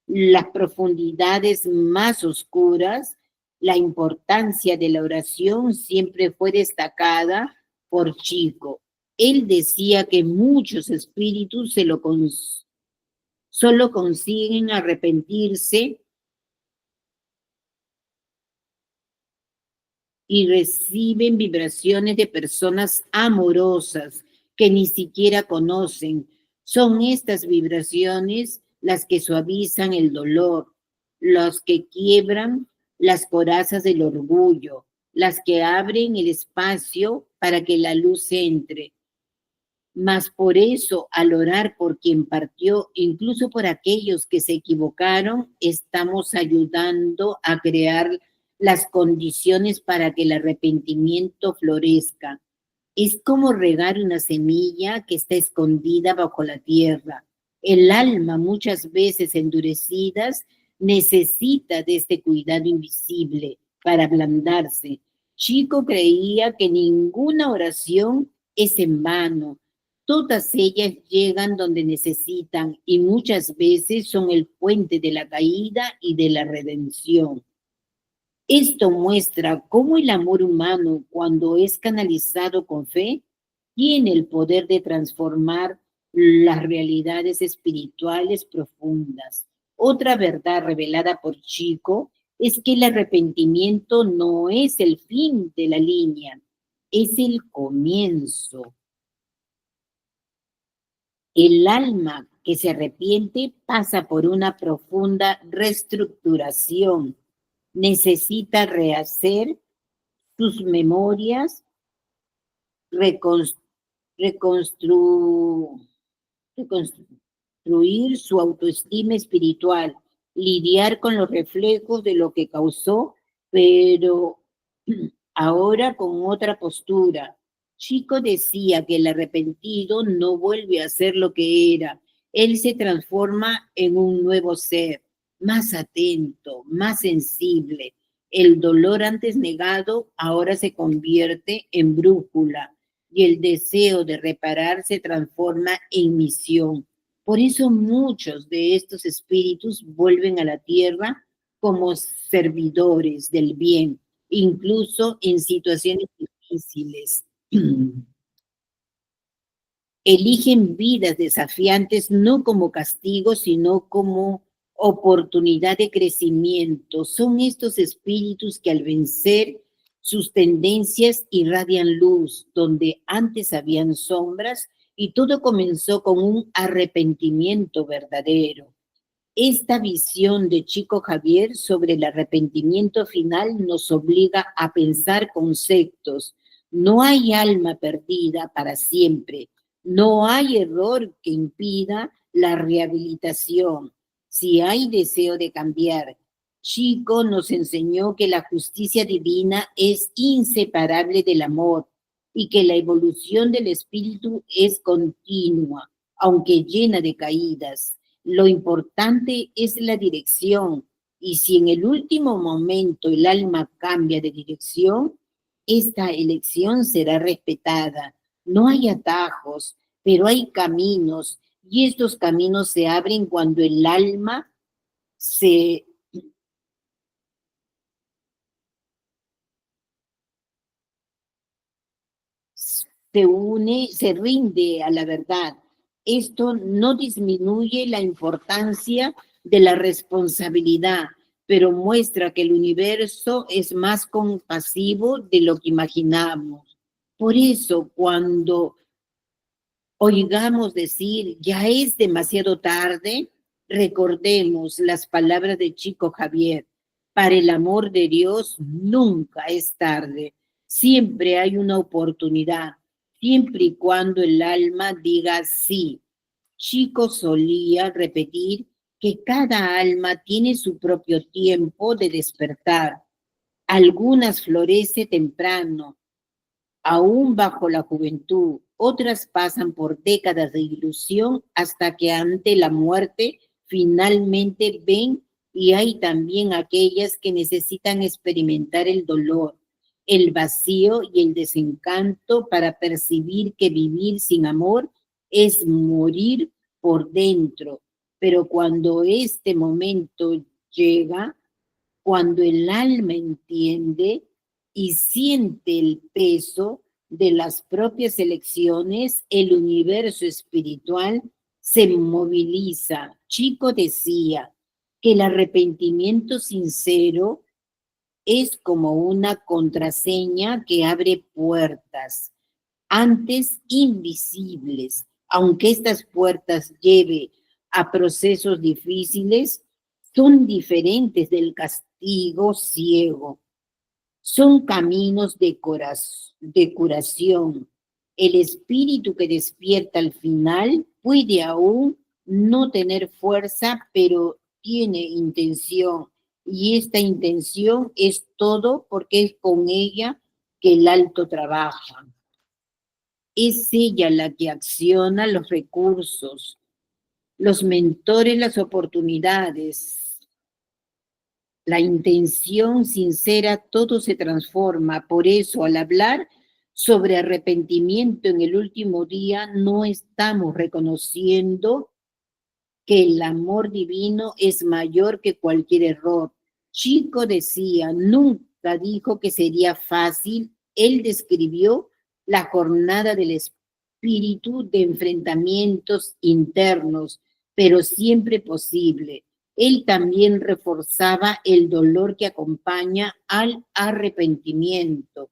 las profundidades más oscuras, la importancia de la oración siempre fue destacada por Chico. Él decía que muchos espíritus solo consiguen arrepentirse y reciben vibraciones de personas amorosas que ni siquiera conocen. Son estas vibraciones las que suavizan el dolor, las que quiebran las corazas del orgullo, las que abren el espacio para que la luz entre. Mas por eso, al orar por quien partió, incluso por aquellos que se equivocaron, estamos ayudando a crear las condiciones para que el arrepentimiento florezca. Es como regar una semilla que está escondida bajo la tierra. El alma, muchas veces endurecidas, necesita de este cuidado invisible para ablandarse. Chico creía que ninguna oración es en vano. Todas ellas llegan donde necesitan y muchas veces son el puente de la caída y de la redención. Esto muestra cómo el amor humano, cuando es canalizado con fe, tiene el poder de transformar las realidades espirituales profundas. Otra verdad revelada por Chico es que el arrepentimiento no es el fin de la línea, es el comienzo. El alma que se arrepiente pasa por una profunda reestructuración. Necesita rehacer sus memorias, reconstruir su autoestima espiritual, lidiar con los reflejos de lo que causó, pero ahora con otra postura. Chico decía que el arrepentido no vuelve a ser lo que era. Él se transforma en un nuevo ser, más atento, más sensible. El dolor antes negado ahora se convierte en brújula y el deseo de reparar se transforma en misión. Por eso muchos de estos espíritus vuelven a la tierra como servidores del bien, incluso en situaciones difíciles. Eligen vidas desafiantes no como castigo, sino como oportunidad de crecimiento. Son estos espíritus que al vencer sus tendencias irradian luz, donde antes habían sombras, y todo comenzó con un arrepentimiento verdadero. Esta visión de Chico Javier sobre el arrepentimiento final nos obliga a pensar conceptos. No hay alma perdida para siempre. No hay error que impida la rehabilitación. Si hay deseo de cambiar, Chico nos enseñó que la justicia divina es inseparable del amor y que la evolución del espíritu es continua, aunque llena de caídas. Lo importante es la dirección, y si en el último momento el alma cambia de dirección, esta elección será respetada. No hay atajos, pero hay caminos, y estos caminos se abren cuando el alma se une, se rinde a la verdad. Esto no disminuye la importancia de la responsabilidad, pero muestra que el universo es más compasivo de lo que imaginamos. Por eso, cuando oigamos decir, ya es demasiado tarde, recordemos las palabras de Chico Javier. Para el amor de Dios nunca es tarde. Siempre hay una oportunidad, siempre y cuando el alma diga sí. Chico solía repetir que cada alma tiene su propio tiempo de despertar. Algunas florece temprano, aún bajo la juventud, otras pasan por décadas de ilusión hasta que ante la muerte finalmente ven, y hay también aquellas que necesitan experimentar el dolor, el vacío y el desencanto para percibir que vivir sin amor es morir por dentro. Pero cuando este momento llega, cuando el alma entiende y siente el peso de las propias elecciones, el universo espiritual se moviliza. Chico decía que el arrepentimiento sincero es como una contraseña que abre puertas, antes invisibles. Aunque estas puertas lleven a procesos difíciles, son diferentes del castigo ciego. Son caminos de curación. El espíritu que despierta al final puede aún no tener fuerza, pero tiene intención. Y esta intención es todo porque es con ella que el alto trabaja. Es ella la que acciona los recursos, los mentores, las oportunidades. La intención sincera, todo se transforma. Por eso, al hablar sobre arrepentimiento en el último día, no estamos reconociendo que el amor divino es mayor que cualquier error. Chico decía, nunca dijo que sería fácil. Él describió la jornada del espíritu de enfrentamientos internos, pero siempre posible. Él también reforzaba el dolor que acompaña al arrepentimiento.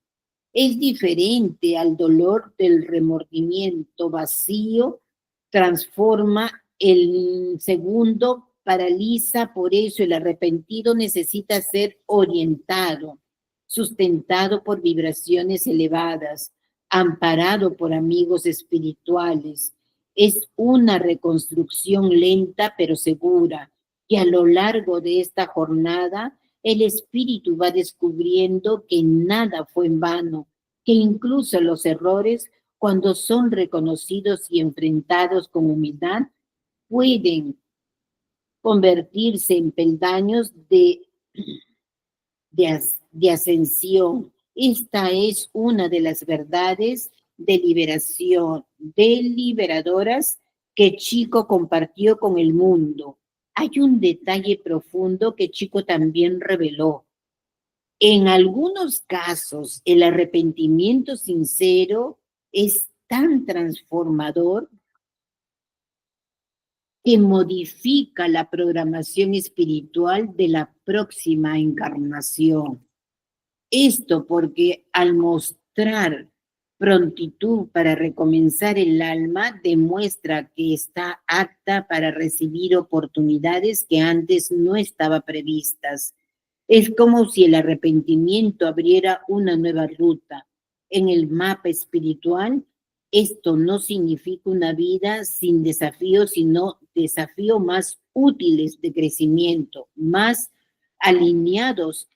Es diferente al dolor del remordimiento vacío, transforma el segundo, paraliza, por eso el arrepentido necesita ser orientado, sustentado por vibraciones elevadas, amparado por amigos espirituales. Es una reconstrucción lenta pero segura, que a lo largo de esta jornada el espíritu va descubriendo que nada fue en vano, que incluso los errores, cuando son reconocidos y enfrentados con humildad, pueden convertirse en peldaños de ascensión. Esta es una de las verdades de liberación, deliberadoras, que Chico compartió con el mundo. Hay un detalle profundo que Chico también reveló. En algunos casos, el arrepentimiento sincero es tan transformador que modifica la programación espiritual de la próxima encarnación. Esto porque al mostrar prontitud para recomenzar, el alma demuestra que está apta para recibir oportunidades que antes no estaban previstas. Es como si el arrepentimiento abriera una nueva ruta. En el mapa espiritual, esto no significa una vida sin desafíos, sino desafíos más útiles de crecimiento, más alineados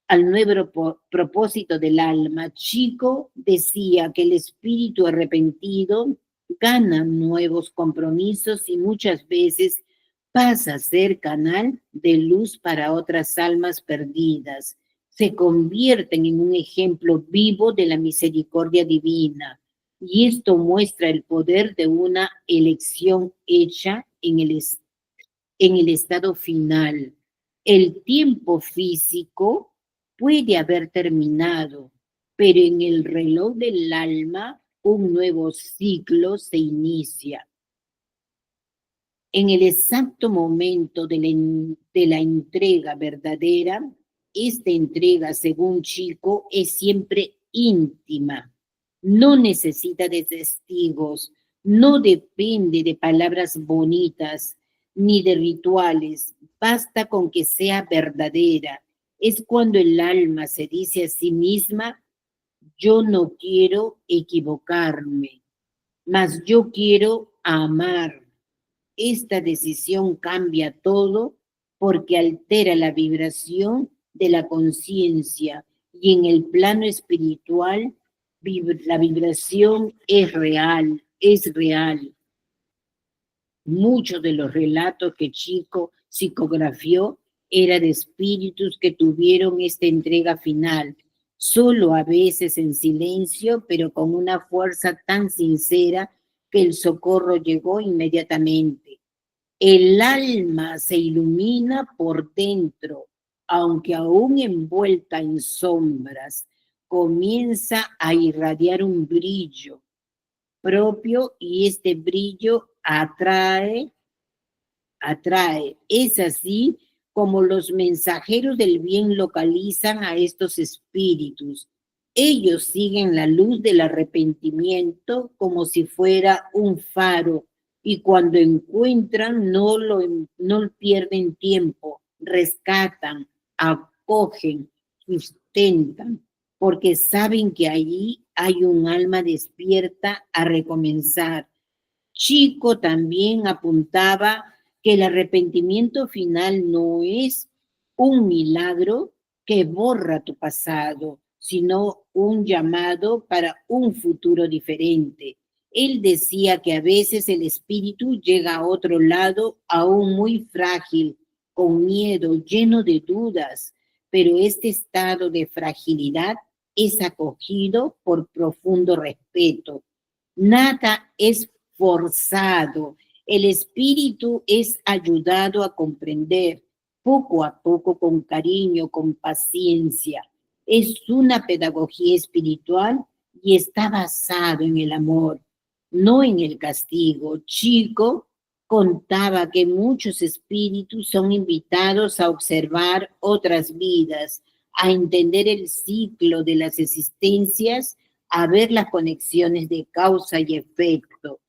al nuevo propósito del alma. Chico decía que el espíritu arrepentido gana nuevos compromisos y muchas veces pasa a ser canal de luz para otras almas perdidas. Se convierten en un ejemplo vivo de la misericordia divina. Y esto muestra el poder de una elección hecha en el estado final. El tiempo físico puede haber terminado, pero en el reloj del alma un nuevo ciclo se inicia. En el exacto momento de la entrega verdadera, esta entrega, según Chico, es siempre íntima. No necesita de testigos, no depende de palabras bonitas ni de rituales. Basta con que sea verdadera. Es cuando el alma se dice a sí misma: yo no quiero equivocarme, mas yo quiero amar. Esta decisión cambia todo porque altera la vibración de la conciencia, y en el plano espiritual la vibración es real, es real. Muchos de los relatos que Chico psicografió eran de espíritus que tuvieron esta entrega final, solo a veces en silencio, pero con una fuerza tan sincera que el socorro llegó inmediatamente. El alma se ilumina por dentro, aunque aún envuelta en sombras, comienza a irradiar un brillo propio, y este brillo atrae. Es así como los mensajeros del bien localizan a estos espíritus. Ellos siguen la luz del arrepentimiento como si fuera un faro, y cuando encuentran no pierden tiempo, rescatan, acogen, sustentan, porque saben que allí hay un alma despierta a recomenzar. Chico también apuntaba que el arrepentimiento final no es un milagro que borra tu pasado, sino un llamado para un futuro diferente. Él decía que a veces el espíritu llega a otro lado aún muy frágil, con miedo, lleno de dudas, pero este estado de fragilidad es acogido por profundo respeto. Nada es forzado. El espíritu es ayudado a comprender poco a poco, con cariño, con paciencia. Es una pedagogía espiritual y está basado en el amor, no en el castigo. Chico contaba que muchos espíritus son invitados a observar otras vidas, a entender el ciclo de las existencias, a ver las conexiones de causa y efecto.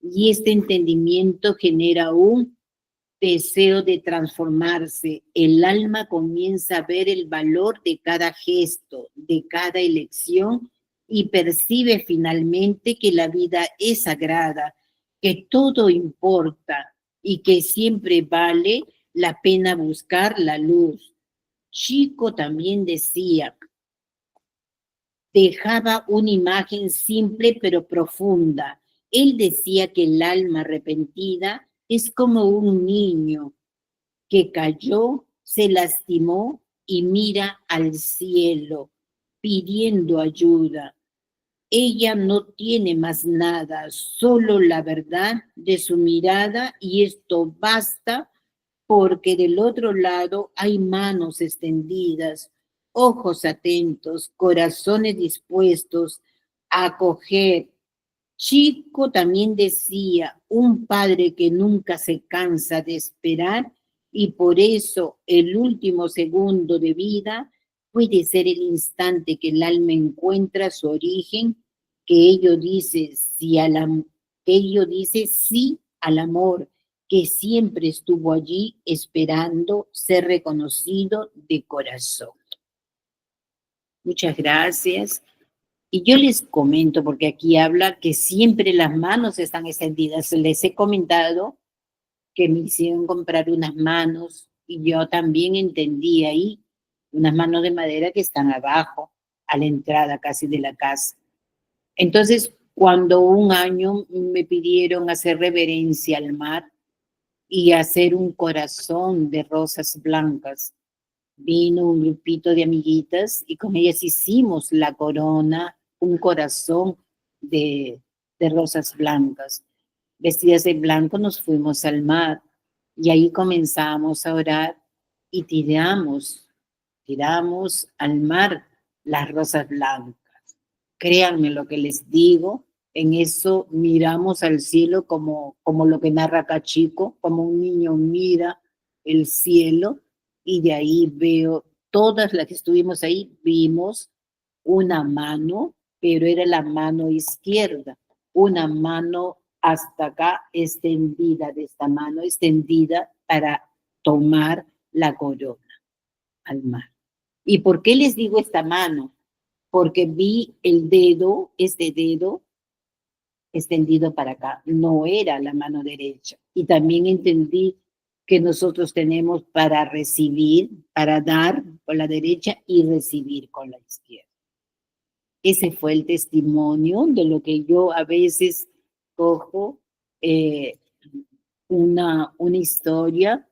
Y este entendimiento genera un deseo de transformarse. El alma comienza a ver el valor de cada gesto, de cada elección, y percibe finalmente que la vida es sagrada, que todo importa y que siempre vale la pena buscar la luz. Chico también decía, dejaba una imagen simple pero profunda. Él decía que el alma arrepentida es como un niño que cayó, se lastimó y mira al cielo pidiendo ayuda. Ella no tiene más nada, solo la verdad de su mirada, y esto basta porque del otro lado hay manos extendidas, ojos atentos, corazones dispuestos a acoger. Chico también decía, un padre que nunca se cansa de esperar, y por eso el último segundo de vida puede ser el instante que el alma encuentra su origen, que ello dice sí al amor, que siempre estuvo allí esperando ser reconocido de corazón. Muchas gracias. Y yo les comento, porque aquí habla que siempre las manos están extendidas. Les he comentado que me hicieron comprar unas manos y yo también entendí ahí unas manos de madera que están abajo, a la entrada casi de la casa. Entonces, cuando un año me pidieron hacer reverencia al mar y hacer un corazón de rosas blancas, vino un grupito de amiguitas y con ellas hicimos la corona, un corazón de rosas blancas. Vestidas de blanco nos fuimos al mar y ahí comenzamos a orar y tiramos al mar las rosas blancas. Créanme lo que les digo, en eso miramos al cielo como lo que narra acá Chico, como un niño mira el cielo, y de ahí veo, todas las que estuvimos ahí, vimos una mano, pero era la mano izquierda, una mano hasta acá extendida, de esta mano extendida para tomar la corona al mar. ¿Y por qué les digo esta mano? Porque vi el dedo, este dedo extendido para acá, no era la mano derecha. Y también entendí que nosotros tenemos para recibir, para dar con la derecha y recibir con la izquierda. Ese fue el testimonio de lo que yo a veces cojo una historia,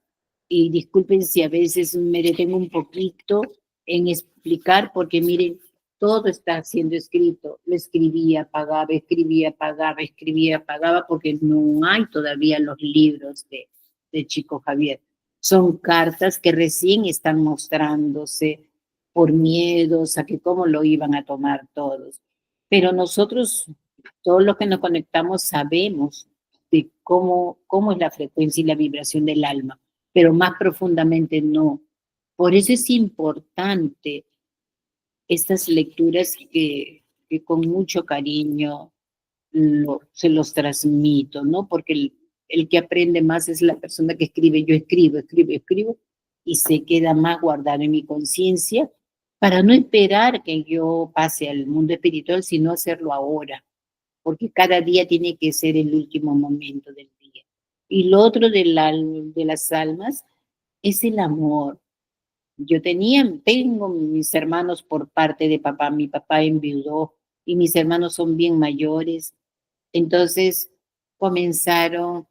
y disculpen si a veces me detengo un poquito en explicar, porque miren, todo está siendo escrito. Lo escribía, apagaba, escribía, apagaba, escribía, apagaba, porque no hay todavía los libros de Chico Javier. Son cartas que recién están mostrándose por miedos a que cómo lo iban a tomar todos. Pero nosotros, todos los que nos conectamos, sabemos de cómo es la frecuencia y la vibración del alma, pero más profundamente no. Por eso es importante estas lecturas que con mucho cariño se los transmito, ¿no? Porque el que aprende más es la persona que escribe. Yo escribo, y se queda más guardado en mi conciencia para no esperar que yo pase al mundo espiritual, sino hacerlo ahora, porque cada día tiene que ser el último momento del día. Y lo otro de las almas es el amor. Tengo mis hermanos por parte de papá, mi papá enviudó y mis hermanos son bien mayores, entonces comenzaron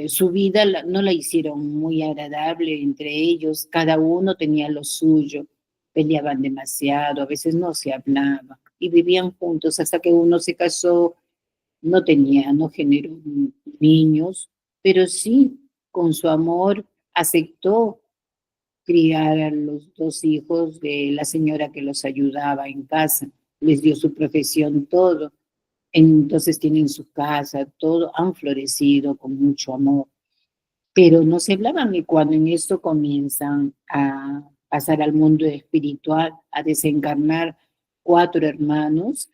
su vida no la hicieron muy agradable entre ellos, cada uno tenía lo suyo, peleaban demasiado, a veces no se hablaban y vivían juntos hasta que uno se casó, no generó niños, pero sí, con su amor aceptó criar a los dos hijos de la señora que los ayudaba en casa, les dio su profesión, todo. Entonces tienen su casa, todo, han florecido con mucho amor, pero no se hablaban y cuando en esto comienzan a pasar al mundo espiritual, a desencarnar 4 hermanos,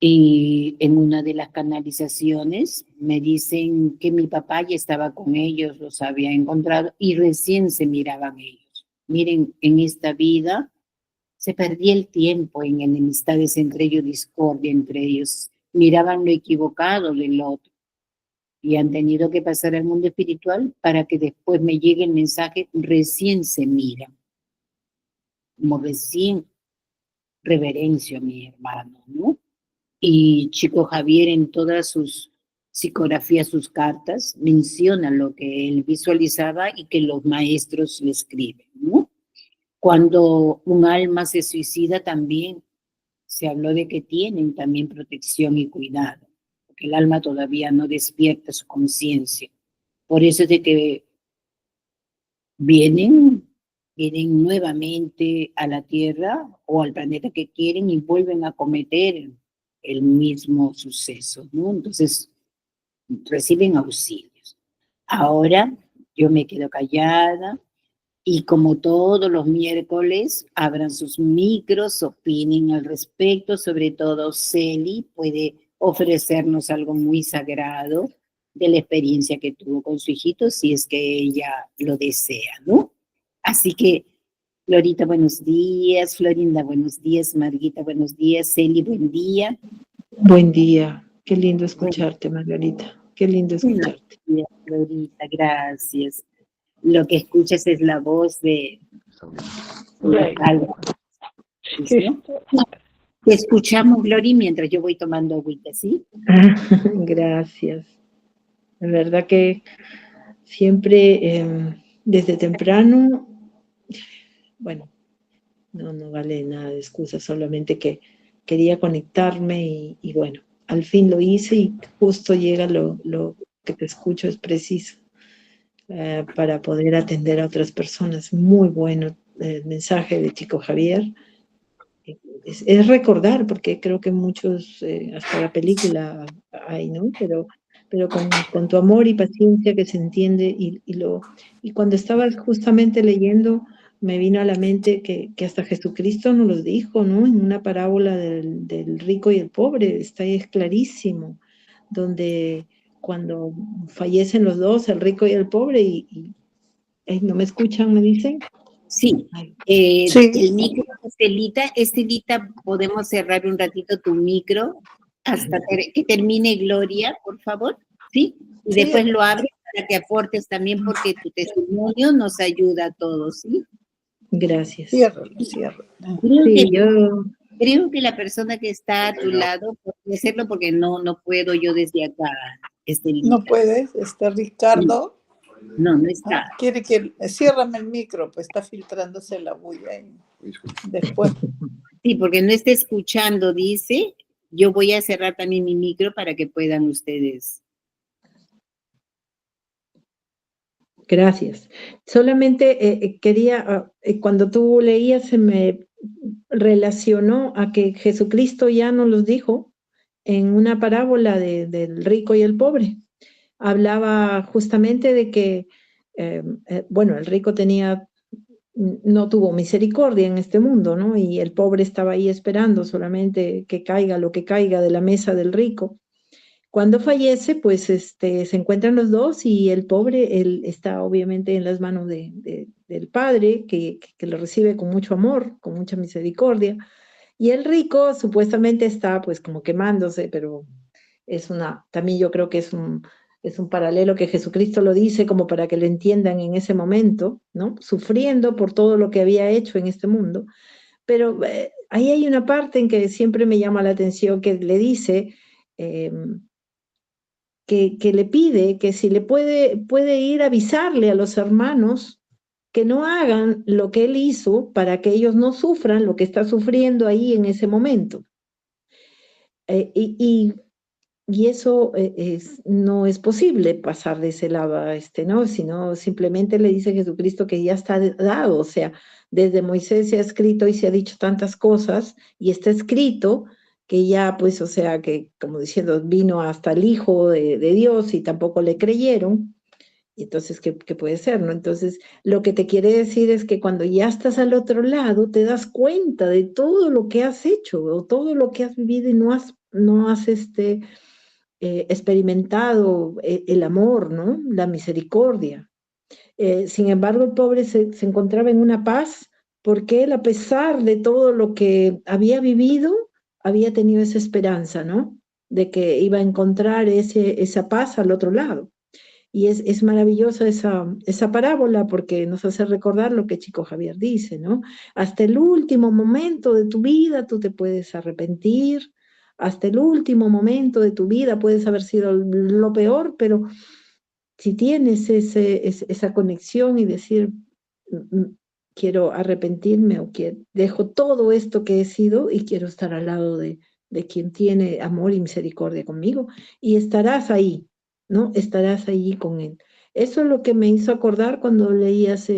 y en una de las canalizaciones me dicen que mi papá ya estaba con ellos, los había encontrado y recién se miraban ellos. Miren, en esta vida se perdía el tiempo en enemistades entre ellos, discordia entre ellos, miraban lo equivocado del otro y han tenido que pasar al mundo espiritual para que después me llegue el mensaje, recién se miran, como recién reverencio a mi hermano, ¿no? Y Chico Javier en todas sus psicografías, sus cartas, menciona lo que él visualizaba y que los maestros le escriben, ¿no? Cuando un alma se suicida también se habló de que tienen también protección y cuidado, porque el alma todavía no despierta su conciencia. Por eso es de que vienen nuevamente a la Tierra o al planeta que quieren y vuelven a cometer el mismo suceso, ¿no? Entonces, reciben auxilios. Ahora yo me quedo callada y como todos los miércoles, abran sus micros, opinen al respecto, sobre todo Celi puede ofrecernos algo muy sagrado de la experiencia que tuvo con su hijito, si es que ella lo desea, ¿no? Así que, Florita, buenos días, Florinda, buenos días, Marguita, buenos días, Celi, buen día. Buen día, qué lindo escucharte, Margarita, qué lindo escucharte. Buenos días, Florita, gracias. Lo que escuchas es la voz de algo. ¿Sí? Te escuchamos, Glory, mientras yo voy tomando agüita, ¿sí? Gracias. La verdad que siempre, desde temprano, bueno, no vale nada de excusa, solamente que quería conectarme y bueno, al fin lo hice y justo llega lo que te escucho, es preciso. Para poder atender a otras personas. Muy bueno el mensaje de Chico Javier. Es recordar, porque creo que muchos, hasta la película hay, ¿no? Pero con tu amor y paciencia que se entiende y cuando estabas justamente leyendo, me vino a la mente que hasta Jesucristo nos lo dijo, ¿no? En una parábola del rico y el pobre, está ahí, es clarísimo, donde cuando fallecen los dos, el rico y el pobre, ¿no me escuchan, me dicen? Sí. Sí. El micro, Estelita, podemos cerrar un ratito tu micro hasta que termine Gloria, por favor, ¿sí? Y Sí. después lo abres para que aportes también, porque tu testimonio nos ayuda a todos, ¿sí? Gracias. Ciérralo. Creo que la persona que está a tu lado puede hacerlo porque no puedo yo desde acá, Estelita. No puedes, Ricardo. No está. Quiere que ciérrame el micro, pues está filtrándose la bulla ahí. Después. Sí, porque no está escuchando, dice. Yo voy a cerrar también mi micro para que puedan ustedes. Gracias. Solamente quería, cuando tú leías, se me relacionó a que Jesucristo ya nos los dijo en una parábola del rico y el pobre. Hablaba justamente de que, bueno, el rico no tuvo misericordia en este mundo, ¿no? Y el pobre estaba ahí esperando solamente que caiga lo que caiga de la mesa del rico. Cuando fallece, pues se encuentran los dos y el pobre, él está obviamente en las manos del padre, que lo recibe con mucho amor, con mucha misericordia. Y el rico supuestamente está pues como quemándose, pero también yo creo que es un paralelo que Jesucristo lo dice como para que lo entiendan en ese momento, ¿no? Sufriendo por todo lo que había hecho en este mundo. Pero ahí hay una parte en que siempre me llama la atención que le dice, eh, que le pide que si le puede ir a avisarle a los hermanos que no hagan lo que él hizo para que ellos no sufran lo que está sufriendo ahí en ese momento. Eh, y, y, y eso no es posible pasar de ese lado a ¿no? Sino simplemente le dice Jesucristo que ya está dado, o sea, desde Moisés se ha escrito y se ha dicho tantas cosas y está escrito que ya, pues, o sea, que como diciendo, vino hasta el Hijo de Dios y tampoco le creyeron. Y entonces, ¿qué puede ser, no? Entonces, lo que te quiere decir es que cuando ya estás al otro lado, te das cuenta de todo lo que has hecho o todo lo que has vivido y no has experimentado el amor, ¿no? La misericordia. Sin embargo, el pobre se encontraba en una paz porque él, a pesar de todo lo que había vivido, había tenido esa esperanza, ¿no? De que iba a encontrar esa paz al otro lado. Y es maravillosa esa parábola porque nos hace recordar lo que Chico Javier dice, ¿no? Hasta el último momento de tu vida tú te puedes arrepentir, hasta el último momento de tu vida puedes haber sido lo peor, pero si tienes esa conexión y decir, quiero arrepentirme o que dejo todo esto que he sido y quiero estar al lado de quien tiene amor y misericordia conmigo, y estarás ahí, ¿no? Estarás allí con él. Eso es lo que me hizo acordar cuando leías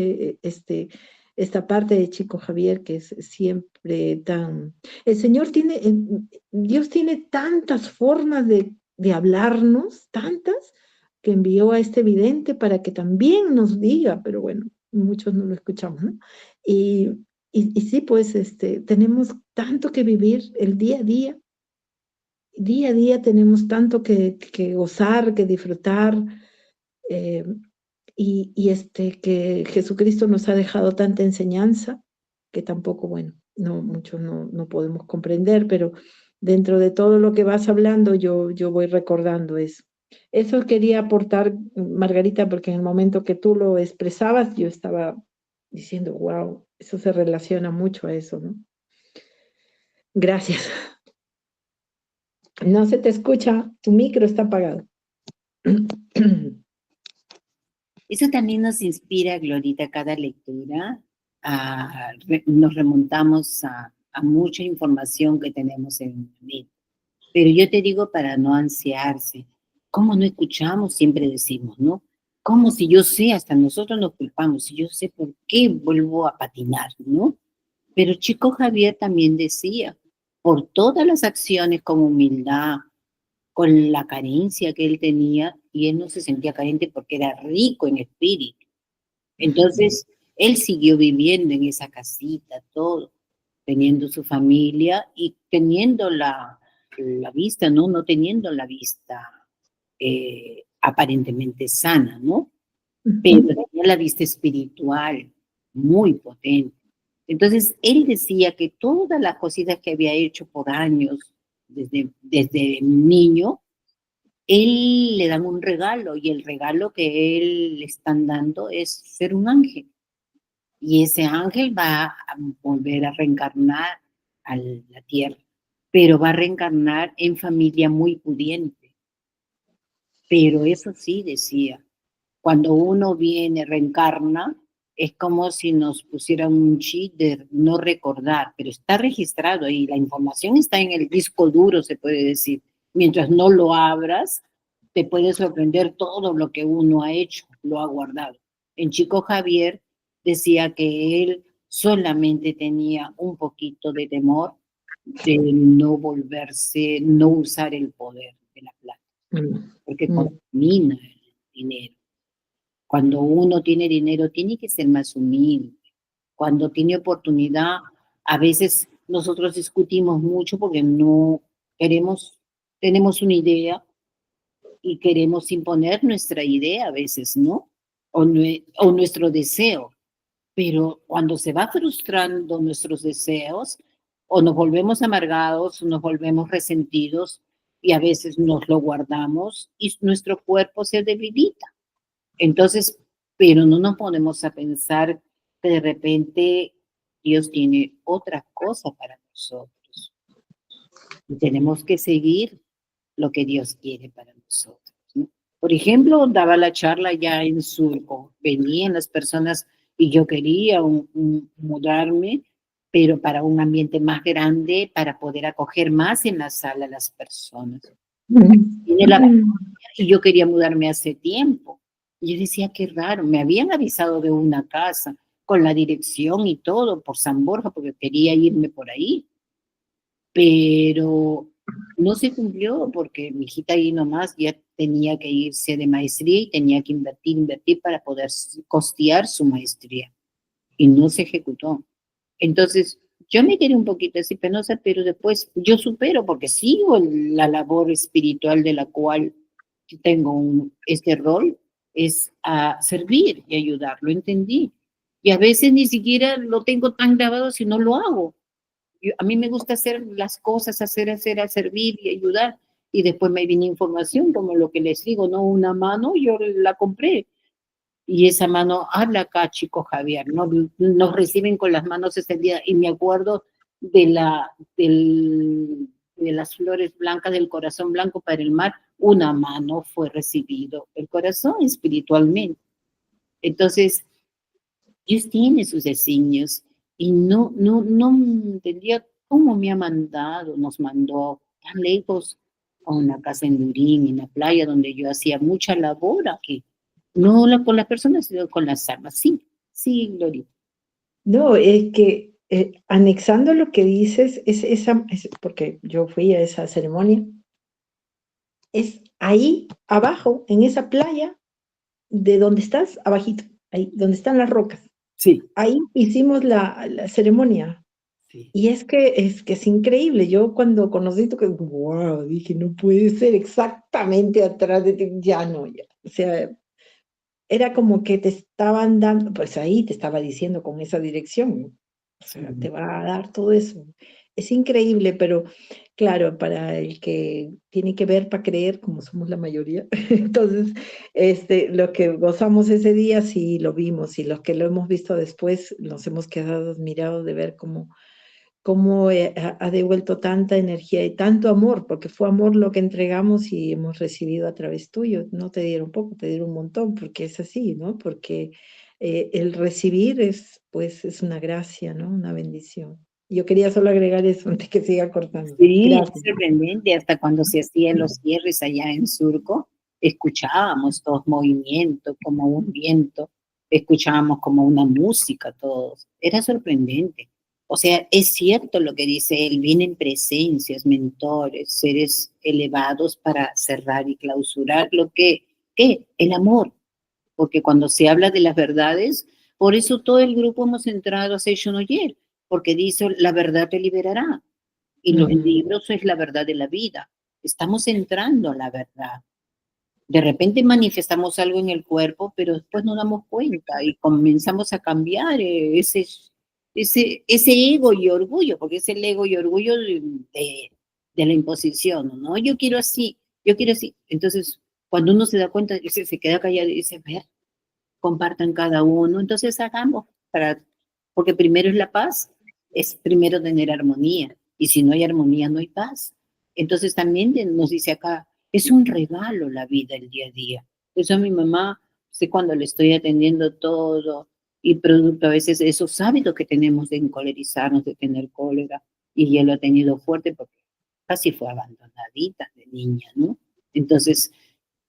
esta parte de Chico Javier, que es siempre tan... El Señor tiene, Dios tiene tantas formas de hablarnos, tantas, que envió a este vidente para que también nos diga, pero bueno, muchos no lo escuchamos, ¿no? Y, y sí, pues tenemos tanto que vivir el día a día tenemos tanto que gozar, que disfrutar, eh, que Jesucristo nos ha dejado tanta enseñanza que tampoco, bueno, muchos no podemos comprender, pero dentro de todo lo que vas hablando, yo voy recordando eso. Eso quería aportar, Margarita, porque en el momento que tú lo expresabas, yo estaba diciendo, wow, eso se relaciona mucho a eso, ¿no? Gracias. No se te escucha, tu micro está apagado. Eso también nos inspira, Glorita, cada lectura. Nos remontamos a mucha información que tenemos en la mente. Pero yo te digo para no ansiarse. ¿Cómo no escuchamos? Siempre decimos, ¿no? Como si yo sé, hasta nosotros nos culpamos, si yo sé por qué vuelvo a patinar, ¿no? Pero Chico Javier también decía, por todas las acciones con humildad, con la carencia que él tenía, y él no se sentía carente porque era rico en espíritu. Entonces, él siguió viviendo en esa casita, todo, teniendo su familia y teniendo la vista, ¿no? No teniendo la vista aparentemente sana, ¿no? Pero tenía la vista espiritual muy potente. Entonces, él decía que todas las cositas que había hecho por años, desde niño, él le dan un regalo y el regalo que él le están dando es ser un ángel. Y ese ángel va a volver a reencarnar a la tierra, pero va a reencarnar en familia muy pudiente. Pero eso sí, decía, cuando uno viene, reencarna, es como si nos pusieran un chip de no recordar, pero está registrado ahí, la información está en el disco duro, se puede decir. Mientras no lo abras, te puede sorprender todo lo que uno ha hecho, lo ha guardado. En Chico Javier decía que él solamente tenía un poquito de temor de no volverse, no usar el poder de la plata, porque contamina el dinero. Cuando uno tiene dinero, tiene que ser más humilde. Cuando tiene oportunidad, a veces nosotros discutimos mucho porque no queremos, tenemos una idea y queremos imponer nuestra idea a veces, ¿no? O nuestro deseo. Pero cuando se va frustrando nuestros deseos, o nos volvemos amargados, o nos volvemos resentidos, y a veces nos lo guardamos y nuestro cuerpo se debilita. Entonces, pero no nos ponemos a pensar que de repente Dios tiene otra cosa para nosotros. Y tenemos que seguir lo que Dios quiere para nosotros, ¿no? Por ejemplo, daba la charla ya en Surco, venían las personas y yo quería mudarme, pero para un ambiente más grande, para poder acoger más en la sala a las personas. Tiene la y yo quería mudarme hace tiempo. Y yo decía, qué raro, me habían avisado de una casa con la dirección y todo por San Borja, porque quería irme por ahí. Pero no se cumplió porque mi hijita ahí nomás ya tenía que irse de maestría y tenía que invertir para poder costear su maestría. Y no se ejecutó. Entonces, yo me quedé un poquito así penosa, pero después yo supero porque sigo la labor espiritual de la cual tengo este rol, es a servir y ayudar, lo entendí. Y a veces ni siquiera lo tengo tan grabado si no lo hago. A mí me gusta hacer las cosas, a servir y ayudar. Y después me viene información, como lo que les digo, ¿no? Una mano, yo la compré. Y esa mano, habla acá, chico Javier, ¿no? Nos reciben con las manos extendidas. Y me acuerdo de las flores blancas, del corazón blanco para el mar, una mano fue recibido, el corazón espiritualmente. Entonces, Dios tiene sus designios y no entendía cómo me ha mandado, nos mandó tan lejos a una casa en Durín, en la playa, donde yo hacía mucha labor aquí. No con las personas, sino con las almas. Sí, Gloria. No, es que anexando lo que dices, porque yo fui a esa ceremonia, es ahí abajo, en esa playa, de donde estás, abajito, ahí, donde están las rocas. Sí. Ahí hicimos la ceremonia. Sí. Y es que es increíble. Yo cuando conocí tu, wow, dije, no puede ser exactamente atrás de ti, ya no, ya. O sea, era como que te estaban dando, pues ahí te estaba diciendo con esa dirección, ¿no? O sea, te va a dar todo eso. Es increíble, pero claro, para el que tiene que ver para creer, como somos la mayoría, entonces, lo que gozamos ese día sí lo vimos, y los que lo hemos visto después nos hemos quedado admirados de ver cómo ha devuelto tanta energía y tanto amor, porque fue amor lo que entregamos y hemos recibido a través tuyo. No te dieron poco, te dieron un montón, porque es así, ¿no? Porque el recibir pues, es una gracia, ¿no? Una bendición. Yo quería solo agregar eso antes que siga cortando. Sí, Gracias. es sorprendente. Hasta cuando se hacían los cierres allá en Surco, escuchábamos todos movimientos, como un viento, escuchábamos como una música todos. Era sorprendente. O sea, es cierto lo que dice él, vienen presencias, mentores, seres elevados para cerrar y clausurar lo que, ¿qué? El amor. Porque cuando se habla de las verdades, por eso todo el grupo hemos entrado a Session Oyer, porque dice, la verdad te liberará. Y los libros es la verdad de la vida. Estamos entrando a la verdad. De repente manifestamos algo en el cuerpo, pero después nos damos cuenta y comenzamos a cambiar ese ego y orgullo, porque es el ego y orgullo de la imposición, ¿no? Yo quiero así, yo quiero así. Entonces, cuando uno se da cuenta, se queda callado y dice, ver, compartan cada uno, entonces hagamos, porque primero es la paz, es primero tener armonía, y si no hay armonía no hay paz. Entonces también nos dice acá, es un regalo la vida, el día a día. Eso a mi mamá, sé cuando le estoy atendiendo todo, y producto a veces de esos hábitos que tenemos de encolerizarnos, de tener cólera, y ella lo ha tenido fuerte porque casi fue abandonadita de niña, ¿no? Entonces,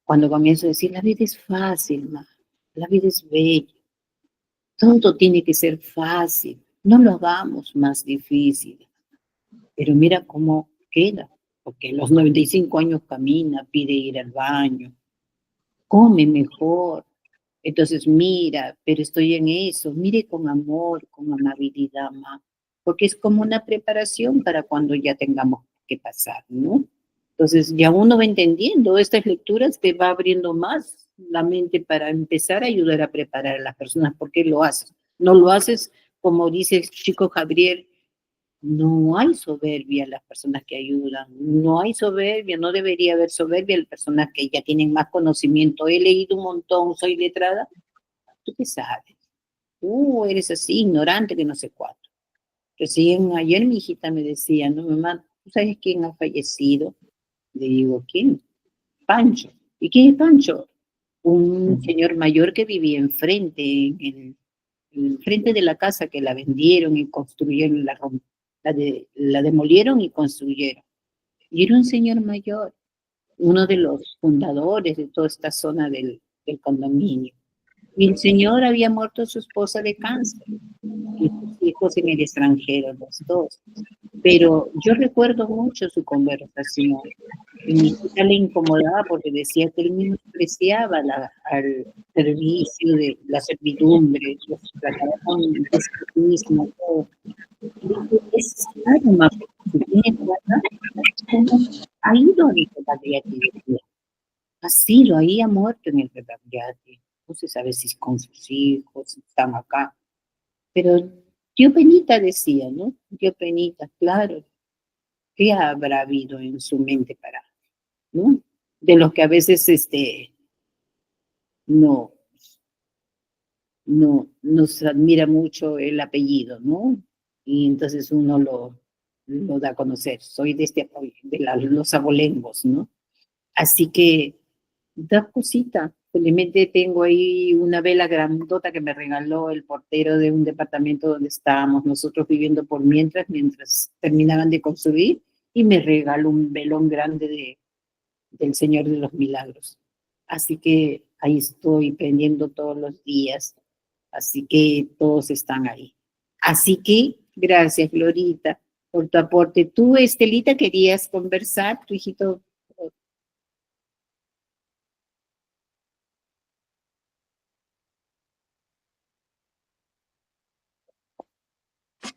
cuando comienzo a decir, la vida es fácil, ma, la vida es bella, todo tiene que ser fácil, no lo hagamos más difícil. Pero mira cómo queda, porque a los 95 años camina, pide ir al baño, come mejor. Entonces mira, pero estoy en eso, mire con amor, con amabilidad, ma, porque es como una preparación para cuando ya tengamos que pasar, ¿no? Entonces ya uno va entendiendo, estas lecturas te va abriendo más la mente para empezar a ayudar a preparar a las personas, porque lo haces. No lo haces, como dice el chico Javier, no hay soberbia en las personas que ayudan, no hay soberbia, no debería haber soberbia en las personas que ya tienen más conocimiento. He leído un montón, soy letrada. ¿Tú qué sabes? Tú eres así, ignorante, que no sé cuánto. Recién ayer mi hijita me decía, no, mamá, ¿tú sabes quién ha fallecido? Le digo, ¿quién? Pancho. ¿Y quién es Pancho? Un señor mayor que vivía enfrente, enfrente de la casa que la vendieron y construyeron, la demolieron y construyeron. Y era un señor mayor, uno de los fundadores de toda esta zona del condominio. Y el señor había muerto su esposa de cáncer y sus hijos en el extranjero, los dos. Pero yo recuerdo mucho su conversación. Y mi hija le incomodaba porque decía que él menospreciaba al servicio de la servidumbre, los trataba con despotismo, todo. Y dije, es karma, porque si tiene plata, ¿cómo ha ido al Repatriate? Ha sido, ahí ha muerto en el Repatriate. No se sabe si con sus hijos, si están acá. Pero dio penita, decía, ¿no? Dio penita, claro. ¿Qué habrá habido en su mente para, ¿no? De los que a veces no, no nos admira mucho el apellido, ¿no? Y entonces uno lo da a conocer. Soy de los abolengos, ¿no? Así que da cosita. Felizmente tengo ahí una vela grandota que me regaló el portero de un departamento donde estábamos nosotros viviendo por mientras terminaban de construir, y me regaló un velón grande del Señor de los Milagros. Así que ahí estoy prendiendo todos los días. Así que todos están ahí. Así que gracias, Glorita, por tu aporte. Tú, Estelita, querías conversar, tu hijito.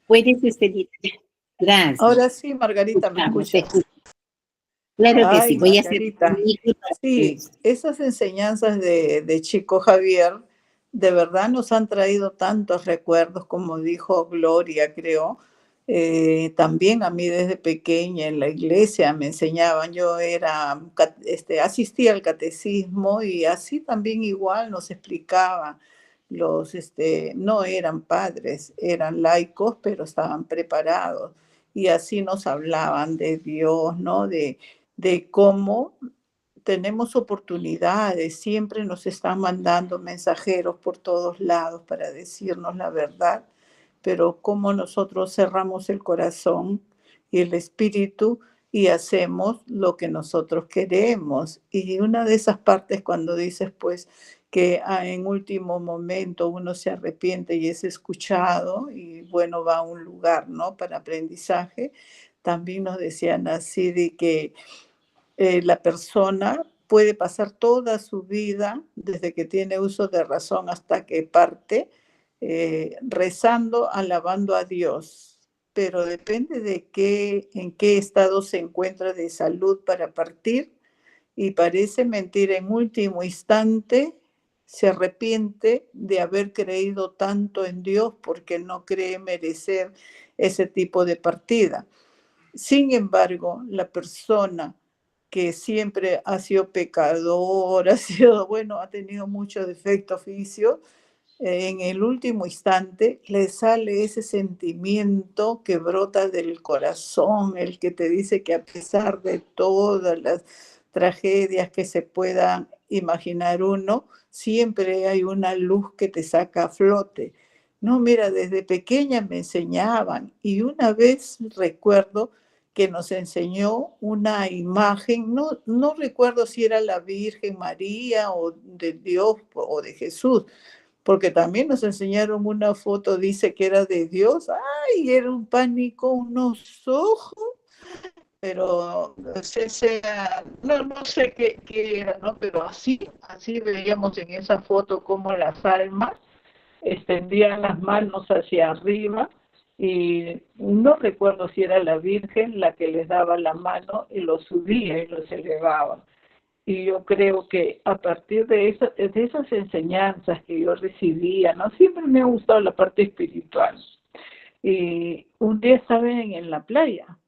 Puedes, Estelita. Gracias. Ahora sí, Margarita, ¿me Escuchamos, te escuchas? escucho. Claro que sí, Ay, voy a hacer Margarita. Sí, esas enseñanzas de Chico Javier de verdad nos han traído tantos recuerdos, como dijo Gloria, creo. También a mí desde pequeña en la iglesia me enseñaban, yo asistía al catecismo y así también igual nos explicaban. No eran padres, eran laicos, pero estaban preparados y así nos hablaban de Dios, ¿no? De cómo tenemos oportunidades, siempre nos están mandando mensajeros por todos lados para decirnos la verdad, pero cómo nosotros cerramos el corazón y el espíritu y hacemos lo que nosotros queremos. Y una de esas partes cuando dices pues que en último momento uno se arrepiente y es escuchado y bueno, va a un lugar, ¿no? Para aprendizaje, también nos decían así de que la persona puede pasar toda su vida, desde que tiene uso de razón hasta que parte, rezando, alabando a Dios, pero depende en qué estado se encuentra de salud para partir, y parece mentira, en último instante se arrepiente de haber creído tanto en Dios porque no cree merecer ese tipo de partida. Sin embargo, la persona que siempre ha sido pecador, ha tenido mucho defecto oficio, en el último instante le sale ese sentimiento que brota del corazón, el que te dice que a pesar de todas las tragedias que se puedan imaginar uno, siempre hay una luz que te saca a flote. No, mira, desde pequeña me enseñaban y una vez recuerdo que nos enseñó una imagen, no recuerdo si era la Virgen María o de Dios o de Jesús, porque también nos enseñaron una foto, dice que era de Dios. Ay, era un pánico, unos ojos, pero no sé qué era, ¿no? Pero así veíamos en esa foto como las almas extendían las manos hacia arriba y no recuerdo si era la Virgen la que les daba la mano y los subía y los elevaba. Y yo creo que a partir de esas enseñanzas que yo recibía, ¿no? Siempre me ha gustado la parte espiritual. Y un día estaba en la playa,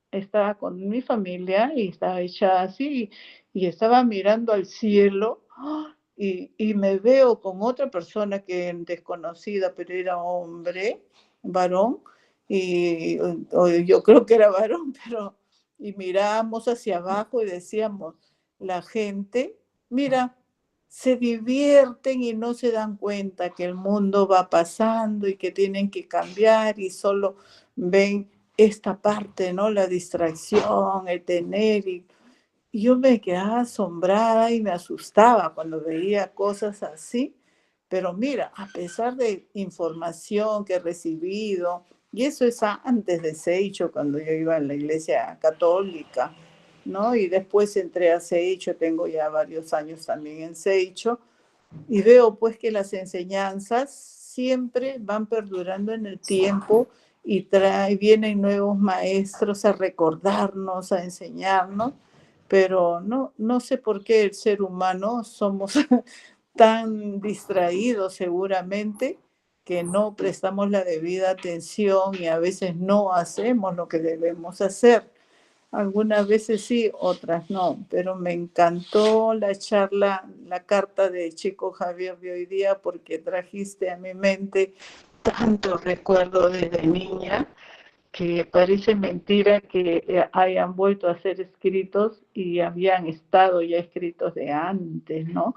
estaba con mi familia y estaba echada así y estaba mirando al cielo, ¡ah! Y me veo con otra persona que desconocida, pero era hombre, varón, y yo creo que era varón, pero y mirábamos hacia abajo y decíamos, la gente, mira, se divierten y no se dan cuenta que el mundo va pasando y que tienen que cambiar y solo ven esta parte, ¿no? La distracción, el tener. Y yo me quedaba asombrada y me asustaba cuando veía cosas así. Pero mira, a pesar de información que he recibido, y eso es antes de Seicho, cuando yo iba a la iglesia católica, ¿no? Y después entré a Seicho, tengo ya varios años también en Seicho, y veo pues que las enseñanzas siempre van perdurando en el tiempo y vienen nuevos maestros a recordarnos, a enseñarnos, pero no sé por qué el ser humano somos tan distraídos seguramente que no prestamos la debida atención y a veces no hacemos lo que debemos hacer. Algunas veces sí, otras no, pero me encantó la charla, la carta de Chico Javier de hoy día porque trajiste a mi mente tantos recuerdos desde niña que parece mentira que hayan vuelto a ser escritos y habían estado ya escritos de antes, ¿no?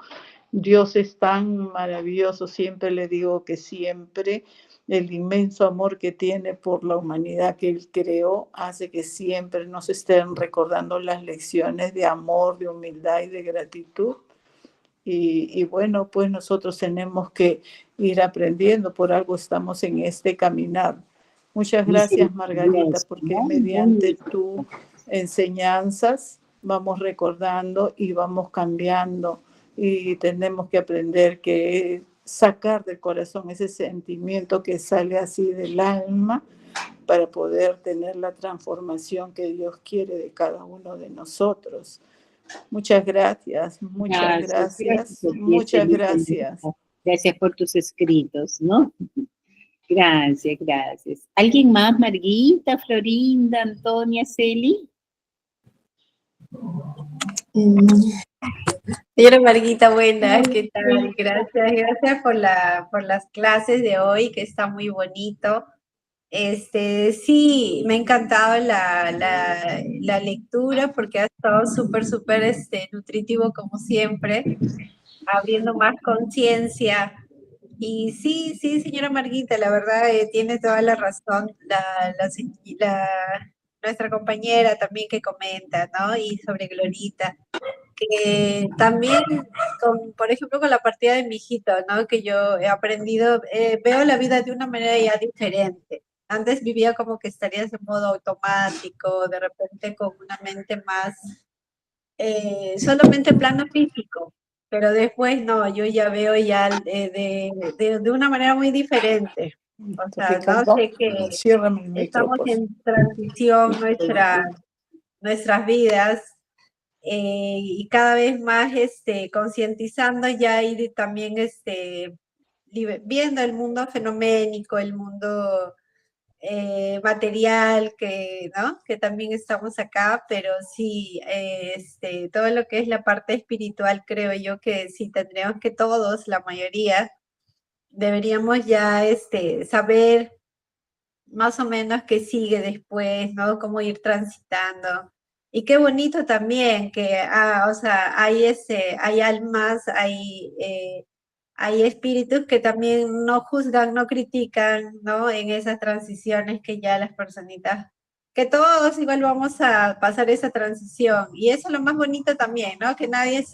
Dios es tan maravilloso, siempre le digo que siempre el inmenso amor que tiene por la humanidad que Él creó hace que siempre nos estén recordando las lecciones de amor, de humildad y de gratitud. Y bueno, pues nosotros tenemos que ir aprendiendo, por algo estamos en este caminar. Muchas gracias, Margarita, porque mediante tus enseñanzas vamos recordando y vamos cambiando y tenemos que aprender que sacar del corazón ese sentimiento que sale así del alma para poder tener la transformación que Dios quiere de cada uno de nosotros. Muchas gracias, muchas gracias. Gracias por tus escritos, ¿no? Gracias, gracias. ¿Alguien más? Marguita, Florinda, Antonia, Celi. Señora Marguita, buenas, ¿qué tal? Gracias por las clases de hoy, que está muy bonito. Sí, me ha encantado la lectura porque ha estado súper nutritivo como siempre, abriendo más conciencia. Y sí, señora Marguita, la verdad tiene toda la razón nuestra compañera también que comenta, ¿no? Y sobre Glorita, que también, por ejemplo, con la partida de mi hijito, ¿no? Que yo he aprendido, veo la vida de una manera ya diferente. Antes vivía como que estarías en modo automático, de repente con una mente más, solamente en plano físico, pero después no, yo ya veo ya de una manera muy diferente. O sea, no sé que estamos en transición nuestras vidas, y cada vez más concientizando ya y también viendo el mundo fenoménico, el mundo material, ¿no? Que también estamos acá, pero sí, todo lo que es la parte espiritual, creo yo que sí tendríamos que todos, la mayoría, deberíamos ya saber más o menos qué sigue después, ¿no? Cómo ir transitando. Y qué bonito también que, o sea, hay almas, hay espíritus que también no juzgan, no critican, ¿no? En esas transiciones que ya las personitas, que todos igual vamos a pasar esa transición. Y eso es lo más bonito también, ¿no? Que nadie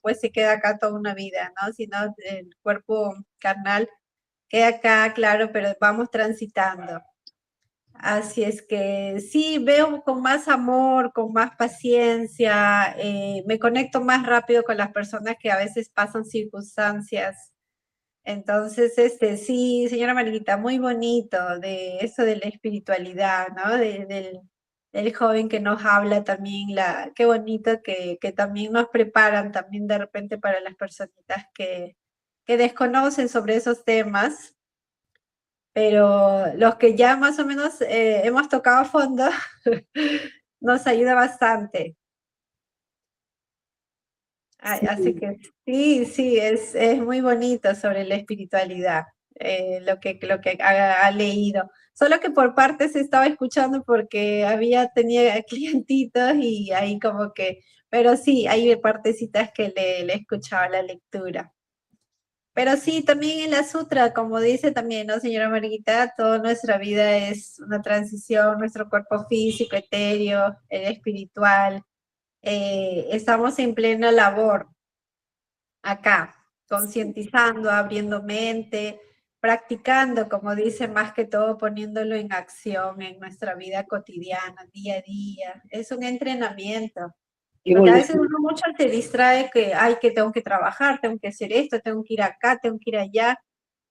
pues se queda acá toda una vida, ¿no? Sino el cuerpo carnal queda acá, claro, pero vamos transitando. Así es que sí, veo con más amor, con más paciencia, me conecto más rápido con las personas que a veces pasan circunstancias Entonces, sí, señora Marguita, muy bonito de eso de la espiritualidad, ¿no? Del joven que nos habla también, qué bonito que también nos preparan también de repente para las personitas que desconocen sobre esos temas, pero los que ya más o menos hemos tocado a fondo, nos ayuda bastante. Así que sí, es muy bonito sobre la espiritualidad, lo que ha leído. Solo que por partes estaba escuchando porque tenía clientitos y ahí como que, pero sí, hay partecitas que le escuchaba la lectura. Pero sí, también en la sutra, como dice también, ¿no, señora Marguita? Toda nuestra vida es una transición, nuestro cuerpo físico, etéreo, el espiritual. Estamos en plena labor acá, concientizando, abriendo mente, practicando, como dice, más que todo poniéndolo en acción en nuestra vida cotidiana, día a día. Es un entrenamiento. Porque a veces uno mucho se distrae que, ay, que tengo que trabajar, tengo que hacer esto, tengo que ir acá, tengo que ir allá.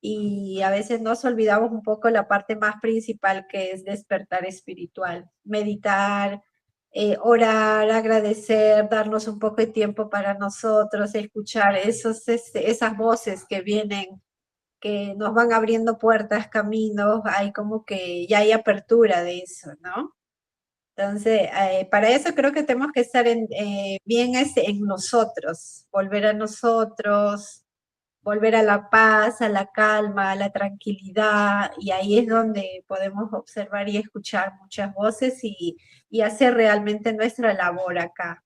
Y a veces nos olvidamos un poco la parte más principal que es despertar espiritual, meditar, orar, agradecer, darnos un poco de tiempo para nosotros, escuchar esas voces que vienen, que nos van abriendo puertas, caminos, hay como que ya hay apertura de eso, ¿no? Entonces, para eso creo que tenemos que estar bien en nosotros, volver a la paz, a la calma, a la tranquilidad, y ahí es donde podemos observar y escuchar muchas voces y hacer realmente nuestra labor acá.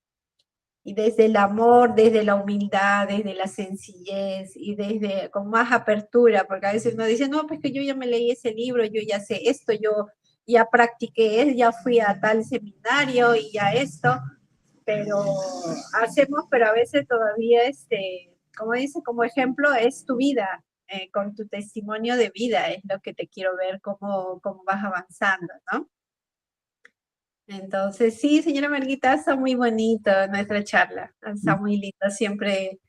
Y desde el amor, desde la humildad, desde la sencillez y desde con más apertura, porque a veces uno dice, no, pues que yo ya me leí ese libro, yo ya sé esto, yo ya practiqué, ya fui a tal seminario y ya esto, pero pero a veces todavía, como dice, como ejemplo, es tu vida, con tu testimonio de vida, es lo que te quiero ver cómo vas avanzando, ¿no? Entonces, sí, señora Marguita, está muy bonito nuestra charla, está muy lindo, siempre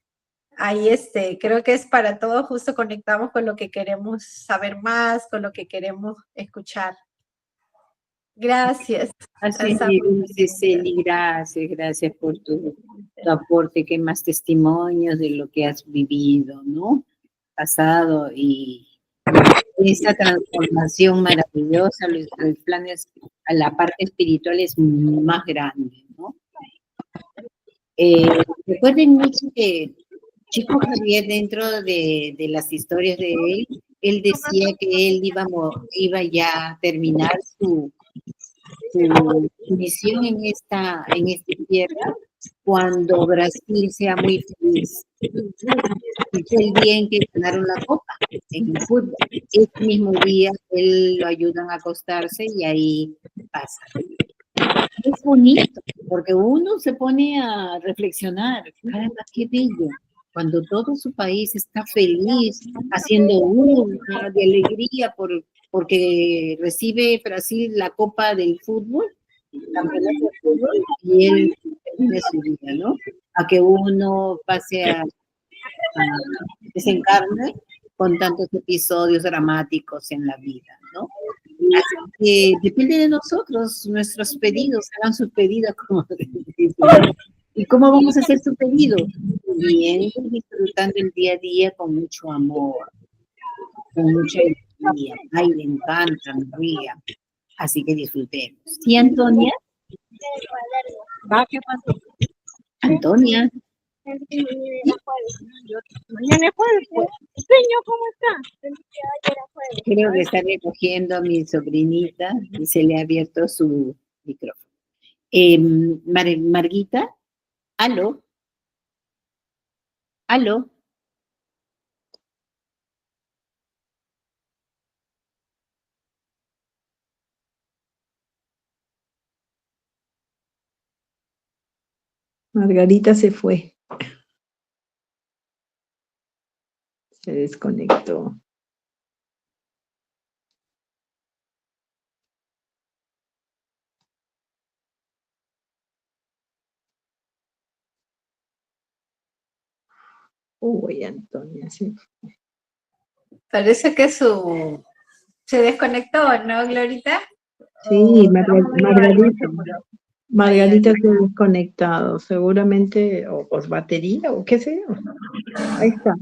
ahí, creo que es para todos, justo conectamos con lo que queremos saber más, con lo que queremos escuchar. Gracias. Así Está es, muy dulce bonito. Celi, gracias por tu aporte, que más testimonios de lo que has vivido, ¿no? Pasado y esta transformación maravillosa, los planes, a la parte espiritual es más grande, ¿no? Recuerden mucho que Chico Javier, dentro de las historias de él decía que él iba ya a terminar su misión en esta tierra cuando Brasil sea muy feliz. Y fue el día en que ganaron la copa en el fútbol. Ese mismo día él lo ayudan a acostarse y ahí pasa. Es bonito, porque uno se pone a reflexionar, caramba, qué bello, cuando todo su país está feliz, haciendo una de alegría porque recibe Brasil la copa del fútbol, el campeonato de fútbol, y él termina su vida, ¿no? A que uno pase a desencarne con tantos episodios dramáticos en la vida, ¿no? Así que depende de nosotros, nuestros pedidos, hagan sus pedidos, como dicen. ¿Y cómo vamos a hacer su pedido? Viviendo y disfrutando el día a día con mucho amor, con mucha alegría. Ay, me encanta, me ría. Así que disfrutemos. ¿Sí, Antonia? ¿Qué pasó? Antonia, Mañana es jueves, pues. Señor, ¿cómo está? creo que está recogiendo a mi sobrinita y se le ha abierto su micrófono. Marguita, aló, aló. Margarita se fue, se desconectó. Uy, Antonia, sí. Parece que se desconectó, ¿no, Glorita? Sí, Estamos medio algo Margarita. seguro. Margarita Ahí, se ha desconectado, seguramente, o batería, o qué sé yo. Ahí está.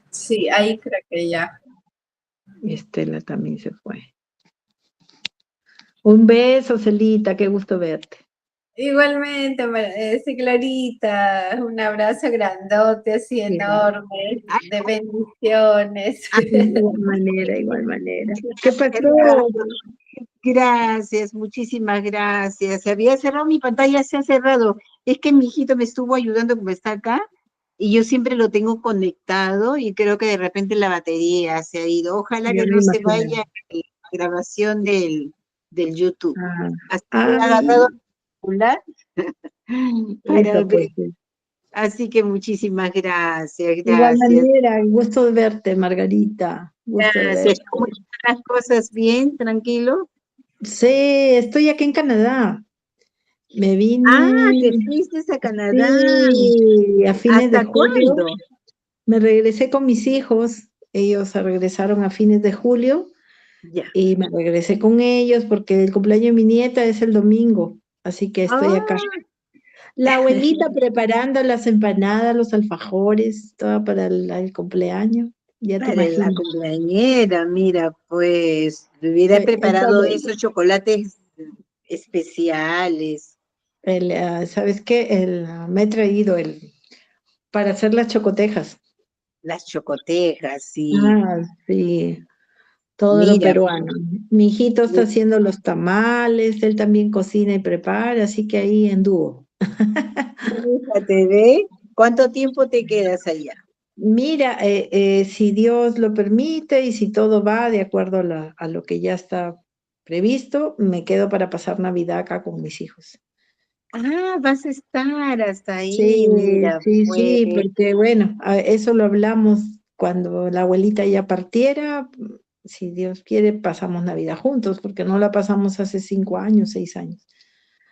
sí, ahí creo que ya. Y Estela también se fue. Un beso, Celita, qué gusto verte. Igualmente, sí, Glorita, un abrazo grandote, así Igual. enorme, de bendiciones. Igual manera, igual manera. ¿Qué pasó? Gracias, muchísimas gracias. Se había cerrado mi pantalla, se ha cerrado. Es que mi hijito me estuvo ayudando como está acá y yo siempre lo tengo conectado y creo que de repente la batería se ha ido. Ojalá Ya que me no se imagino. vaya la grabación del YouTube. Ah, Así que he ay, agarrado el celular para eso ver. pues. Sí. Así que muchísimas gracias, Igual gracias. manera, gusto de verte, Margarita. Gusto de Gracias. verte. ¿Cómo están las cosas? ¿Bien? ¿Tranquilo? Sí, estoy aquí en Canadá. Me Ah, vine, te fuiste a Canadá. sí, a fines de ¿Hasta julio. cuándo? Me regresé con mis hijos. Ellos se regresaron a fines de julio Ya. y me regresé con ellos porque el cumpleaños de mi nieta es el domingo. Así que estoy acá. Ah, La abuelita preparando las empanadas, los alfajores, todo para el cumpleaños. Ya te para la imaginas. cumpleañera, mira, pues, me hubiera Esta preparado abuela. esos chocolates especiales, ¿Sabes qué? Me he traído para hacer las chocotejas. las chocotejas, y Ah, sí, todo lo mira, peruano. Mi hijito está pues, haciendo los tamales, él también cocina y prepara, así que ahí en dúo. fíjate, ¿ve? ¿Cuánto tiempo te quedas allá? Mira, si Dios lo permite y si todo va de acuerdo a lo que ya está previsto, me quedo para pasar Navidad acá con mis hijos. Ah, vas a estar hasta Sí, ahí, mira, sí, pues, sí, porque bueno, eso lo hablamos cuando la abuelita ya partiera. Si Dios quiere, pasamos Navidad juntos, porque no la pasamos hace 5 años, 6 años,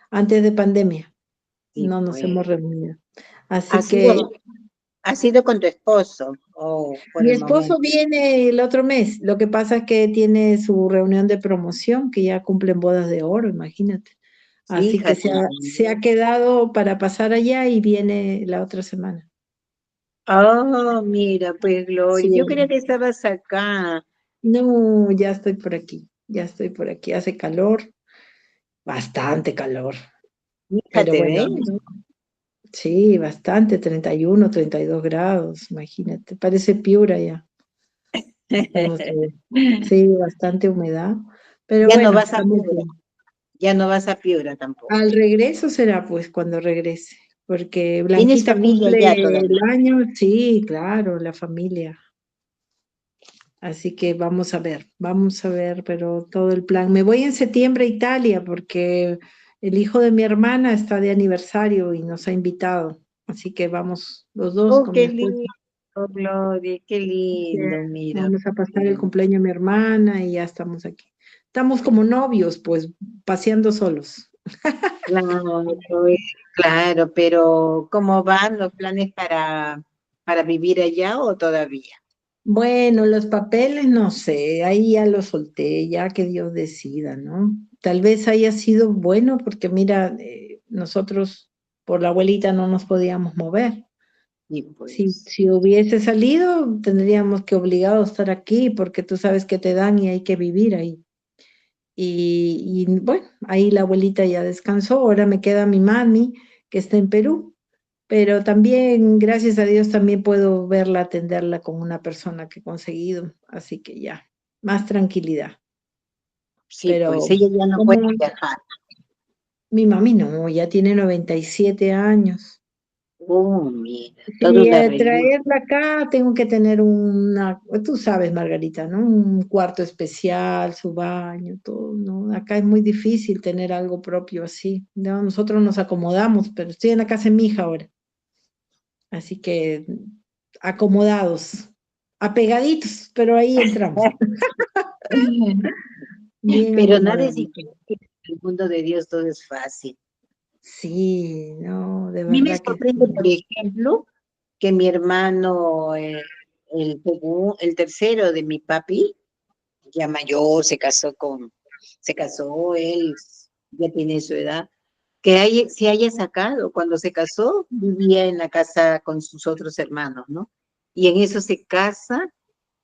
antes de pandemia. sí, No nos hemos pues. reunido. Así ¿Has que sido, has ido con tu esposo? Oh, por mi el esposo momento. viene el otro mes. Lo que pasa es que tiene su reunión de promoción, que ya cumplen bodas de oro, imagínate. Así que Fíjate. se ha quedado para pasar allá y viene la otra semana. Oh, mira, pues Sí. Gloria, yo creía que estabas acá. No, ya estoy por aquí, ya estoy por aquí. Hace calor, bastante calor, pero Fíjate, bueno, ¿ves? sí, bastante, 31, 32 grados, imagínate, parece Piura ya. No sé. Sí, bastante humedad, pero Ya no bueno, vas a estamos Piura, bien. ya no vas a Piura tampoco. Al regreso será pues cuando regrese, porque ¿Tienes Blanquita familia cumple ya el todavía? año, sí, claro, la familia. Así que vamos a ver, pero todo el plan. Me voy en septiembre a Italia porque el hijo de mi hermana está de aniversario y nos ha invitado. Así que vamos los dos Oh, con mi qué esposo. lindo, Gloria, qué Que lindo, mira. Vamos a pasar el cumpleaños de mi hermana y ya estamos aquí. Estamos como novios, pues, paseando solos. Claro, claro, pero ¿cómo van los planes para vivir allá o todavía? Bueno, los papeles, no sé, ahí ya los solté, ya que Dios decida, ¿no? Tal vez haya sido bueno porque mira, nosotros por la abuelita no nos podíamos mover. Y pues, Si hubiese salido, tendríamos que obligado a estar aquí porque tú sabes que te dan y hay que vivir ahí. Y bueno, ahí la abuelita ya descansó, ahora me queda mi mami que está en Perú, pero también, gracias a Dios, también puedo verla, atenderla con una persona que he conseguido, así que ya, más tranquilidad. sí, pues Pero ella ya no puede como viajar. mi mami no, ya tiene 97 años. Oh, mira, toda Sí, una religión. traerla acá tengo que tener tú sabes, Margarita, ¿no? Un cuarto especial, su baño, todo, ¿no? Acá es muy difícil tener algo propio así. No, nosotros nos acomodamos, pero estoy en la casa de mi hija ahora. Así que acomodados, apegaditos, pero ahí entramos. Bien Pero nada es acomodaditos. difícil. En el mundo de Dios todo es fácil. Sí, no, de A mí me verdad que sorprende, por sí. ejemplo, que mi hermano el tercero de mi papi, ya mayor, se casó él, ya tiene su edad, se haya sacado, cuando se casó, vivía en la casa con sus otros hermanos, ¿no? Y en eso se casa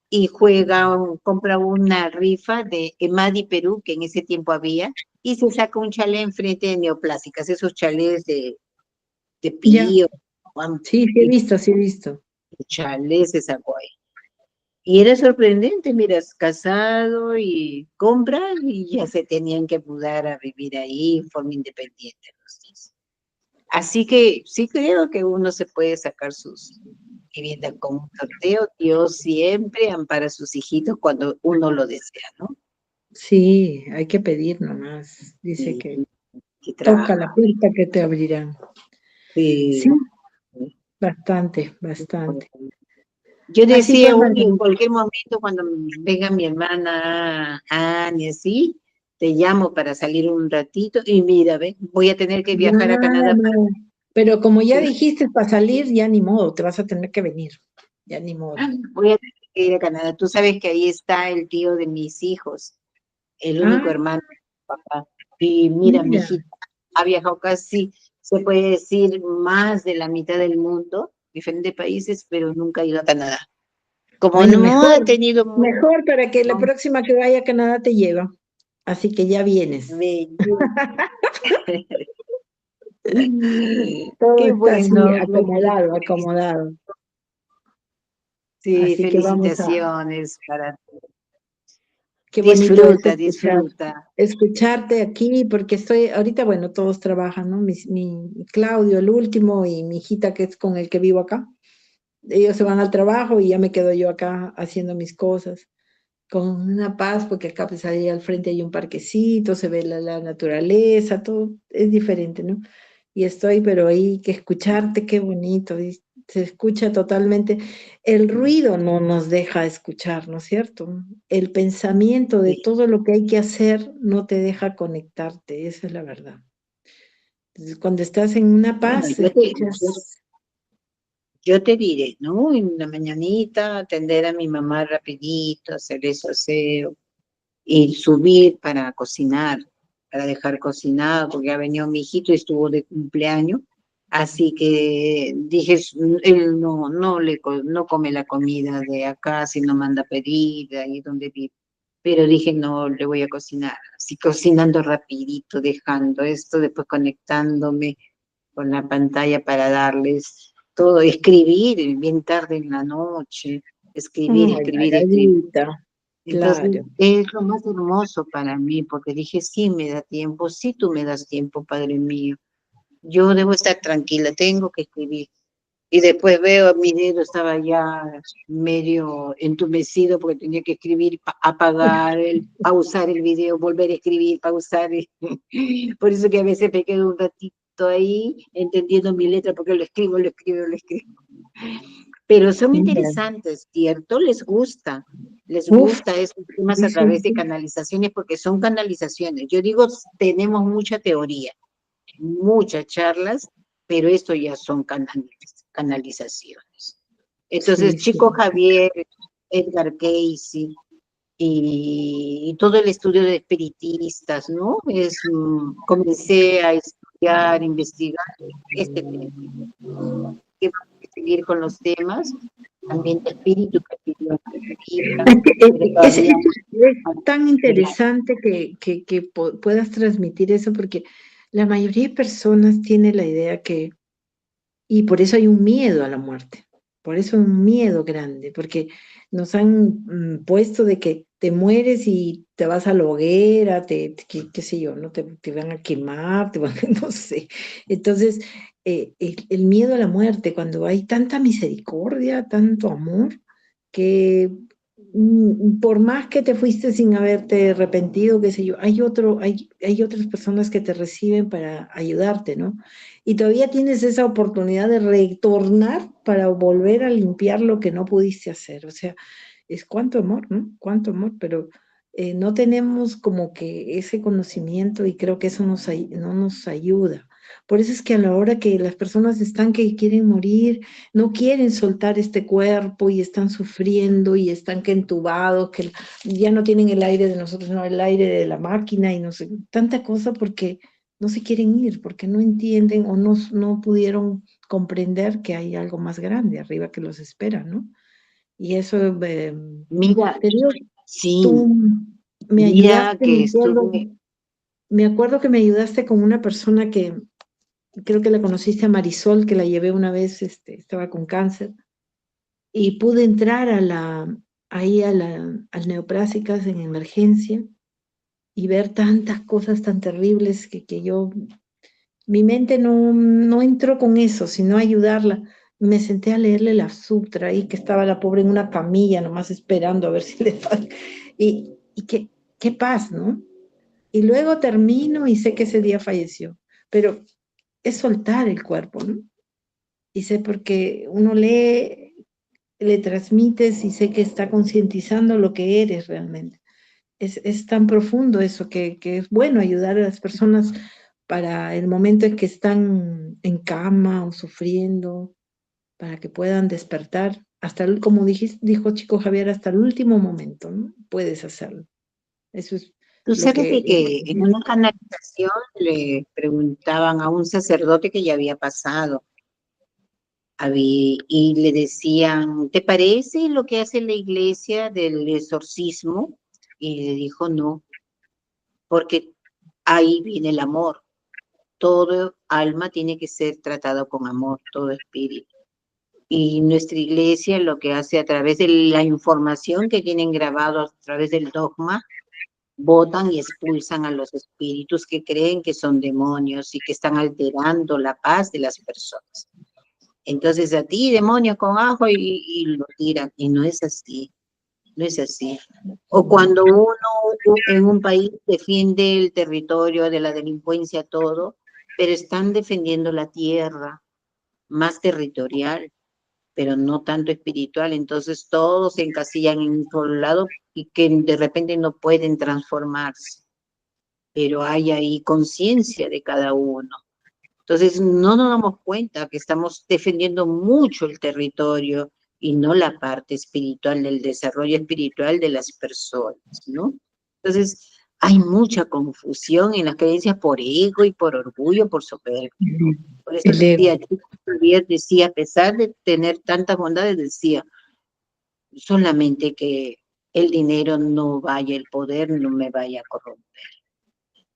y compra una rifa de Emadi Perú, que en ese tiempo había, y se saca un chalet enfrente de Neoplásicas, esos chalets de Ya, Pío, sí, sí he visto, sí he visto. chalet se sacó ahí. Y era sorprendente, miras, casado y compra y ya se tenían que mudar a vivir ahí en forma independiente los dos. Así que sí creo que uno se puede sacar sus viviendas con un sorteo. Dios siempre ampara a sus hijitos cuando uno lo desea, ¿no? Sí, hay que pedir nomás. Dice que Y toca la trabaja. puerta que te abrirán. Sí, Sí. bastante, bastante. Yo Así decía, pues, uy, en Margarita. cualquier momento cuando venga mi hermana Ani, así, te llamo para salir un ratito y mira, ve, voy a tener que viajar a Canadá. Claro, pero como ya Sí, dijiste para salir, ya ni modo, te vas a tener que venir. Ya ni modo. voy a tener que ir a Canadá. Tú sabes que ahí está el tío de mis hijos, el único Ah, hermano de mi papá. Y mira, mi mira, hijita ha viajado casi, se puede decir, más de la mitad del mundo, diferentes países, pero nunca ha ido a Canadá. Como bueno, no mejor, ha tenido mucho, mejor para que la próxima que vaya a Canadá te lleva. Así que ya vienes. Todo qué está así bueno, Blanquita. acomodado, acomodado. Sí, Así que vamos a, felicitaciones para qué bonito es disfruta, escuchar, disfruta. escucharte aquí, porque estoy, ahorita, bueno, todos trabajan, ¿no? Mi Claudio, el último, y mi hijita, que es con el que vivo acá. Ellos se van al trabajo y ya me quedo yo acá haciendo mis cosas, con una paz, porque acá pues ahí al frente hay un parquecito, se ve la naturaleza, todo es diferente, ¿no? Y estoy, pero ahí que escucharte, qué bonito, y se escucha totalmente. El ruido no nos deja escuchar, ¿no es cierto? El pensamiento de Sí. todo lo que hay que hacer no te deja conectarte, esa es la verdad. Entonces, cuando estás en una Bueno, paz, escuchas. yo te diré, ¿no? En la mañanita atender a mi mamá rapidito, hacer eso aseo y subir para cocinar, para dejar cocinado, porque ha venido mi hijito y estuvo de cumpleaños. Así que dije, él no come la comida de acá, sino manda a pedir de ahí donde vive. Pero dije, no, le voy a cocinar, así cocinando rapidito, dejando esto, después conectándome con la pantalla para darles todo, escribir bien tarde en la noche, escribir, Ay, escribir, escribir. Margarita, Entonces, claro. es lo más hermoso para mí, porque dije, sí me da tiempo, sí tú me das tiempo, Padre mío. Yo debo estar tranquila, tengo que escribir. Y después veo, mi dedo estaba ya medio entumecido porque tenía que escribir, apagar, pausar el video, volver a escribir, pausar. Por eso que a veces me quedo un ratito ahí entendiendo mi letra porque lo escribo, lo escribo, lo escribo. Pero son Mira, interesantes, ¿cierto? Les uf, gusta esos temas sí, a sí, través de canalizaciones porque son canalizaciones. Yo digo, tenemos mucha teoría, muchas charlas, pero esto ya son canalizaciones. Entonces, sí, Chico sí. Javier, Edgar Cayce y todo el estudio de espiritistas, ¿no? Comencé a estudiar, investigar este tema. Que vamos a seguir con los temas, también de espíritu que pidió Margarita, Es que, pero todavía es tan interesante que puedas transmitir eso, porque la mayoría de personas tiene la idea que, y por eso hay un miedo a la muerte, por eso un miedo grande, porque nos han puesto de que te mueres y te vas a la hoguera, qué sé yo, ¿no? Te van a quemar, no sé. Entonces, el miedo a la muerte, cuando hay tanta misericordia, tanto amor, que por más que te fuiste sin haberte arrepentido, qué sé yo, hay otras personas que te reciben para ayudarte, ¿no? Y todavía tienes esa oportunidad de retornar para volver a limpiar lo que no pudiste hacer. O sea, es cuánto amor, ¿no? Cuánto amor, pero no tenemos como que ese conocimiento y creo que eso no nos ayuda. Por eso es que a la hora que las personas están que quieren morir, no quieren soltar este cuerpo y están sufriendo y están que entubados, que ya no tienen el aire de nosotros, no, el aire de la máquina y no sé, tanta cosa porque no se quieren ir, porque no entienden o no pudieron comprender que hay algo más grande arriba que los espera, ¿no? Y eso, Mira, te digo, sí, tú me mira ayudaste, que estuve, me acuerdo que me ayudaste con una persona que creo que la conociste, a Marisol, que la llevé una vez, estaba con cáncer, y pude entrar ahí al Neoplásicas en emergencia y ver tantas cosas tan terribles que yo, mi mente no entró con eso, sino a ayudarla. Me senté a leerle la sutra y que estaba la pobre en una camilla nomás esperando a ver si le falta. Y qué paz, ¿no? Y luego termino y sé que ese día falleció, pero es soltar el cuerpo, ¿no? Y sé porque uno lee, le transmites y sé que está concientizando lo que eres realmente. Es tan profundo eso que es bueno ayudar a las personas para el momento en que están en cama o sufriendo, para que puedan despertar hasta como dijo Chico Javier, hasta el último momento, ¿no? Puedes hacerlo. Eso es tú lo sabes que... de que en una canalización le preguntaban a un sacerdote que ya había pasado, y le decían, ¿te parece lo que hace la iglesia del exorcismo? Y le dijo, no, porque ahí viene el amor. Todo alma tiene que ser tratado con amor, todo espíritu. Y nuestra iglesia lo que hace a través de la información que tienen grabado a través del dogma, botan y expulsan a los espíritus que creen que son demonios y que están alterando la paz de las personas. Entonces a ti, demonio con ajo, y lo tiran. Y no es así, no es así. O cuando uno en un país defiende el territorio de la delincuencia, todo, pero están defendiendo la tierra, más territorial, pero no tanto espiritual. Entonces todos se encasillan en un solo lado y que de repente no pueden transformarse. Pero hay ahí conciencia de cada uno. Entonces, no nos damos cuenta que estamos defendiendo mucho el territorio y no la parte espiritual del desarrollo espiritual de las personas, ¿no? Entonces, hay mucha confusión en las creencias por ego y por orgullo, por soberbia. Por eso El ego. decía, a pesar de tener tantas bondades, decía, solamente que el dinero no vaya, el poder no me vaya a corromper.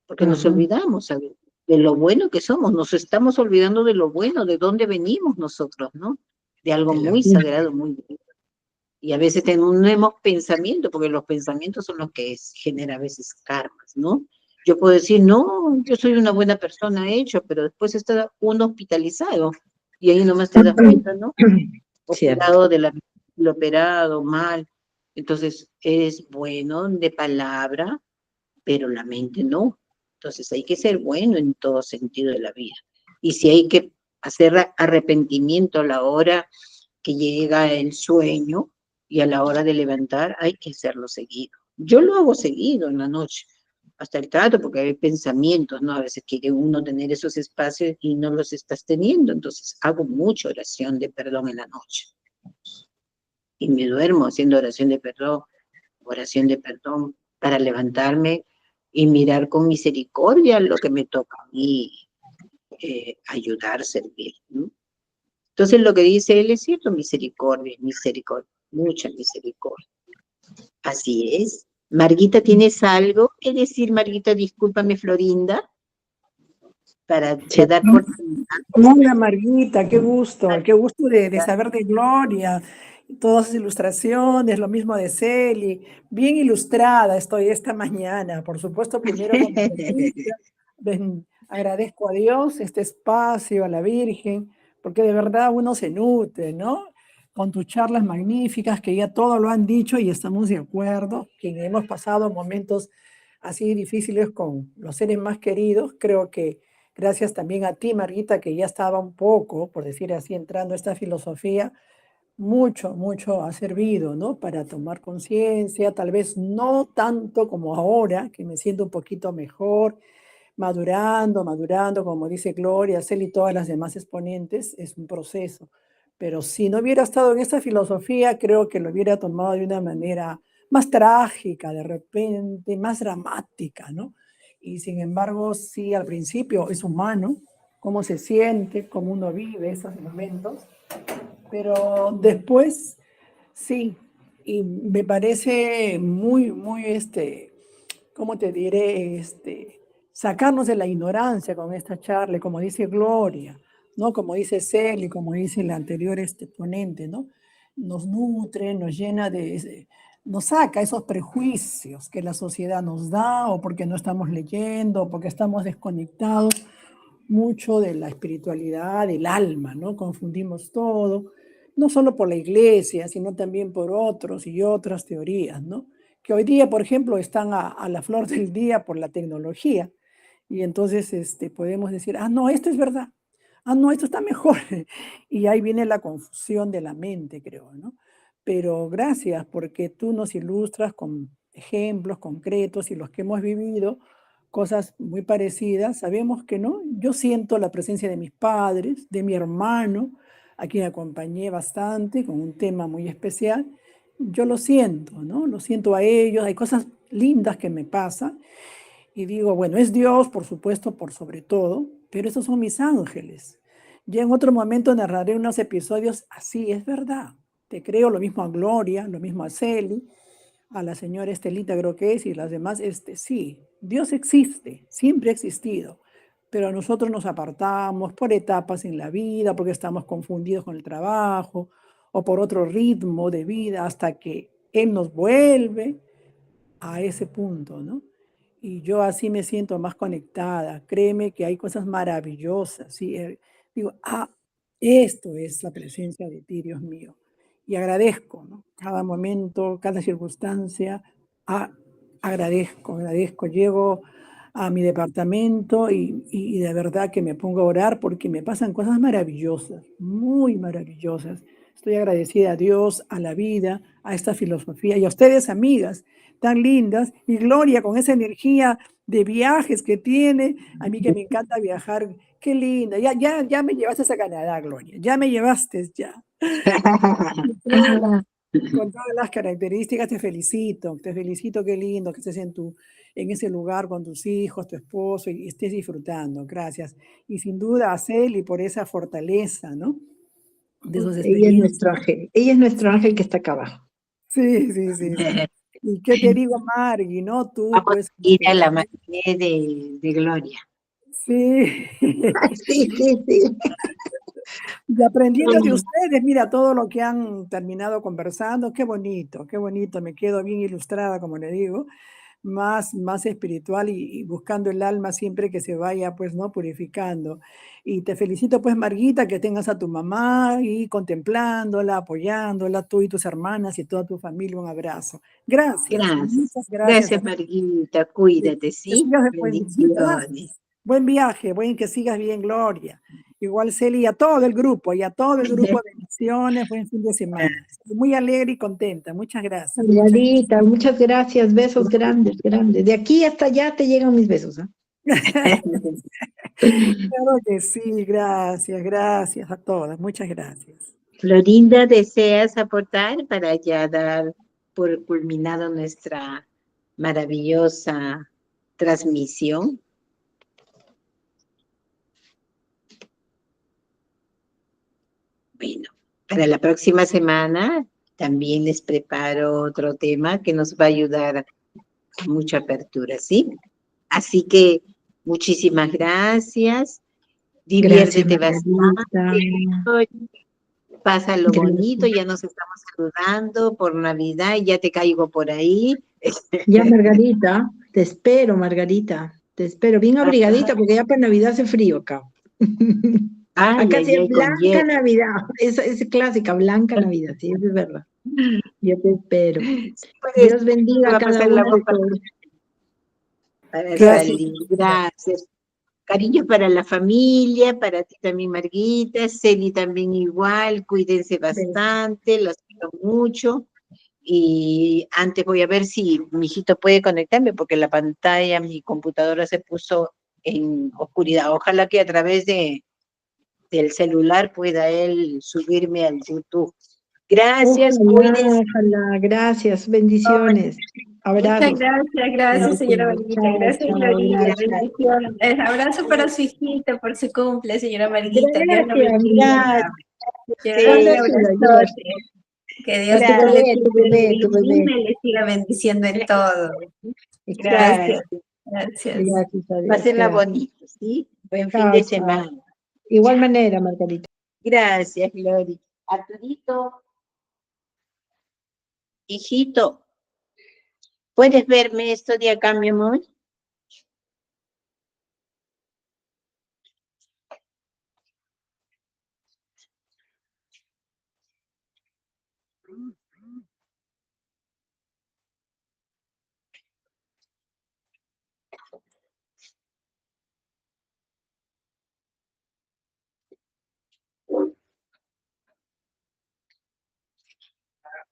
Porque nos olvidamos, ¿sabes?, de lo bueno que somos, nos estamos olvidando de lo bueno, de dónde venimos nosotros, ¿no? De algo muy sagrado, muy bueno. Y a veces tenemos pensamientos, porque los pensamientos son los que generan a veces karmas, ¿no? Yo puedo decir, no, yo soy una buena persona, hecho, pero después está uno hospitalizado, y ahí nomás te das cuenta, ¿no? Cierto. Operado operado mal. Entonces, es bueno de palabra, pero la mente no. Entonces hay que ser bueno en todo sentido de la vida. Y si hay que hacer arrepentimiento a la hora que llega el sueño y a la hora de levantar, hay que hacerlo seguido. Yo lo hago seguido en la noche, hasta el trato, porque hay pensamientos, ¿no? A veces quiere uno tener esos espacios y no los estás teniendo, entonces hago mucha oración de perdón en la noche. Y me duermo haciendo oración de perdón para levantarme y mirar con misericordia lo que me toca a mí, ayudar, servir, ¿no? Entonces lo que dice él es cierto, misericordia, mucha misericordia. Así es. Marguita, ¿tienes algo que decir, Marguita? Discúlpame, Florinda, para Sí. dar por... Hola Marguita, qué gusto de saber de Gloria, todas sus ilustraciones, lo mismo de Celi, bien ilustrada estoy esta mañana, por supuesto, primero con agradezco a Dios este espacio, a la Virgen, porque de verdad uno se nutre, ¿no? Con tus charlas magníficas, que ya todo lo han dicho y estamos de acuerdo, quienes hemos pasado momentos así difíciles con los seres más queridos, creo que gracias también a ti, Marguita, que ya estaba un poco, por decir así, entrando a esta filosofía, mucho ha servido, ¿no? Para tomar conciencia, tal vez no tanto como ahora, que me siento un poquito mejor, madurando, como dice Gloria, Cel y todas las demás exponentes, es un proceso. Pero si no hubiera estado en esta filosofía, creo que lo hubiera tomado de una manera más trágica, de repente, más dramática, ¿no? Y sin embargo, sí, al principio es humano, cómo se siente, cómo uno vive esos momentos, pero después, sí, y me parece muy, ¿cómo te diré? Sacarnos de la ignorancia con esta charla, como dice Gloria, ¿no? Como dice Celi, como dice el anterior ponente, ¿no? Nos nutre, nos llena nos saca esos prejuicios que la sociedad nos da, o porque no estamos leyendo, o porque estamos desconectados mucho de la espiritualidad, del alma, ¿no? Confundimos todo, no solo por la iglesia, sino también por otros y otras teorías, ¿no? Que hoy día, por ejemplo, están a la flor del día por la tecnología. Y entonces podemos decir, ah, no, esto es verdad. Ah, no, esto está mejor. Y ahí viene la confusión de la mente, creo, ¿no? Pero gracias porque tú nos ilustras con ejemplos concretos y los que hemos vivido, cosas muy parecidas. Sabemos que no. Yo siento la presencia de mis padres, de mi hermano, a quien acompañé bastante con un tema muy especial. Yo lo siento, ¿no? Lo siento a ellos. Hay cosas lindas que me pasan y digo, bueno, es Dios, por supuesto, por sobre todo, pero esos son mis ángeles. Ya en otro momento narraré unos episodios así, es verdad. Te creo lo mismo a Gloria, lo mismo a Celi, a la señora Estelita creo que es, y las demás, sí, Dios existe, siempre ha existido, pero nosotros nos apartamos por etapas en la vida, porque estamos confundidos con el trabajo, o por otro ritmo de vida, hasta que Él nos vuelve a ese punto, ¿no? Y yo así me siento más conectada. Créeme que hay cosas maravillosas. ¿Sí? Digo, esto es la presencia de ti, Dios mío. Y agradezco, ¿no? Cada momento, cada circunstancia. Agradezco. Llego a mi departamento y de verdad que me pongo a orar porque me pasan cosas maravillosas, muy maravillosas. Estoy agradecida a Dios, a la vida, a esta filosofía y a ustedes, amigas, tan lindas, y Gloria con esa energía de viajes que tiene, a mí que me encanta viajar, qué linda, ya me llevaste a Canadá, Gloria, ya me llevaste, ya. Con todas las características te felicito, qué lindo que estés en ese lugar con tus hijos, tu esposo, y estés disfrutando, gracias. Y sin duda a Celi por esa fortaleza, ¿no? De sus Ella es experiencias. nuestro ángel, ella es nuestro ángel que está acá abajo. Sí. ¿Y qué te digo, Margui, no? Tú, Vamos pues. a ir a la matinée de Gloria. Sí. Sí. Y aprendiendo de ustedes, mira todo lo que han terminado conversando, qué bonito, me quedo bien ilustrada, como le digo, más espiritual y buscando el alma siempre que se vaya, pues, ¿no? Purificando. Y te felicito, pues, Marguita, que tengas a tu mamá y contemplándola, apoyándola, tú y tus hermanas y toda tu familia, un abrazo. Gracias, Gracias. muchas gracias. Gracias, Marguita. Cuídate, Que ¿sí? sigas después, Bendiciones. buen viaje, que sigas bien, Gloria. Igual Celi, a todo el grupo, bendiciones, buen fin de semana. Estoy muy alegre y contenta, muchas gracias. Margarita, muchas gracias, besos grandes. De aquí hasta allá te llegan mis besos. Claro que sí, gracias a todas, muchas gracias. Florinda, ¿deseas aportar para ya dar por culminado nuestra maravillosa transmisión? Bueno, para la próxima semana también les preparo otro tema que nos va a ayudar a mucha apertura, ¿sí? Así que muchísimas gracias. Diviértete bastante. Pásalo bonito, ya nos estamos saludando por Navidad y ya te caigo por ahí. Ya, Margarita, te espero, te espero bien abrigadita porque ya para Navidad hace frío acá. Acá sí es blanca Navidad, es clásica, blanca Navidad, sí, eso es verdad. Yo te espero. Dios bendiga a cada uno de todos. Para salir, gracias. Cariño para la familia, para ti también, Marguita, Celi también igual, cuídense bastante, los quiero mucho. Y antes voy a ver si mi hijito puede conectarme, porque la pantalla, mi computadora se puso en oscuridad. Ojalá que a través del celular pueda él subirme al YouTube. Gracias, cuídense. Ojalá, gracias, bendiciones, Muchas abrazos. gracias, señora Mariquita. Chao, Gracias, chao, Glorita. gracias. Bendiciones. Abrazo para su hijita por su cumple, señora Mariquita. Dios lo Gracias, bendiga. gracias. Quiero darle Sí, abrazote. Que Dios Gracias. te bendiga Tu bebé. y le siga bendiciendo en todo. Gracias. Gracias. Gracias a Dios. Pásenla Gracias. bonito, ¿sí? Buen fin Chao, de chao. semana. Igual manera, Margarita. Gracias, Glory. Arturito, hijito, ¿puedes verme esto de acá, mi amor?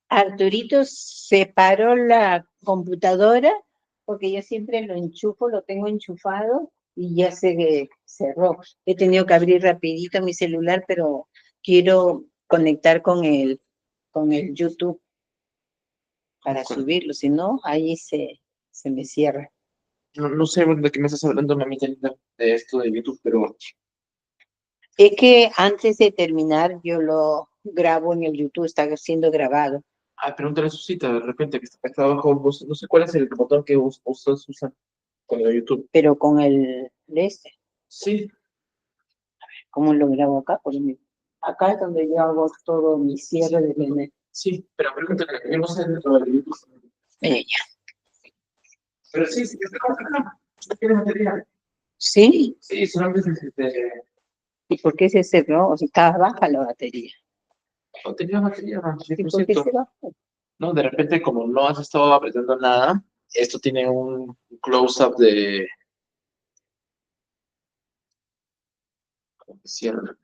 Arturito separó la computadora porque yo siempre lo enchufo, lo tengo enchufado y ya se cerró. He tenido que abrir rapidito mi celular, pero quiero conectar con el YouTube para subirlo, si no, ahí se me cierra. No sé de qué me estás hablando, mamita linda, de esto de YouTube, pero Es que antes de terminar yo lo grabo en el YouTube, está siendo grabado. pregúntale a Susita, de repente, que está acá abajo, no sé cuál es el botón que ustedes usan con el YouTube. Pero con el este, Sí, ¿cómo lo grabo acá? Acá es donde yo hago todo mi cierre de internet. sí, pero pregúntale, yo no sé dentro del YouTube. Pero sí, está acá. ¿Tiene material? ¿Sí? Sí, solamente ¿Y por qué se cerró? O sea, estaba baja la batería. no tenía batería, ¿Y por qué 100%. se bajó? No, de repente, como no has estado apretando nada, esto tiene un close-up de... ¿Cómo se cierra?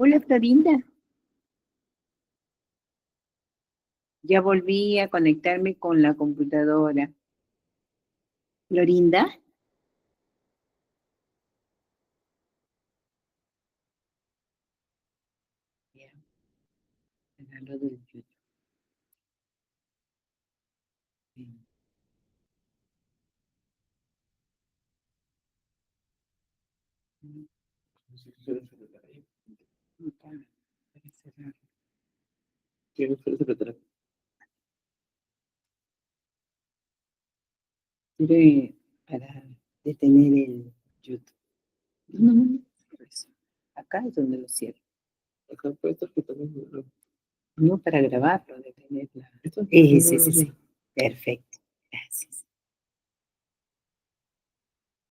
Hola, Florinda. Ya volví a conectarme con la computadora. Florinda. Ya. Era lo del YouTube. Bien. No, para cerrar. Quiero para detener el YouTube. No. Eso. Acá es donde lo cierro. Acá puede estar que también... No para grabarlo, detenerla. ¿Esto? Sí. Perfecto. Gracias.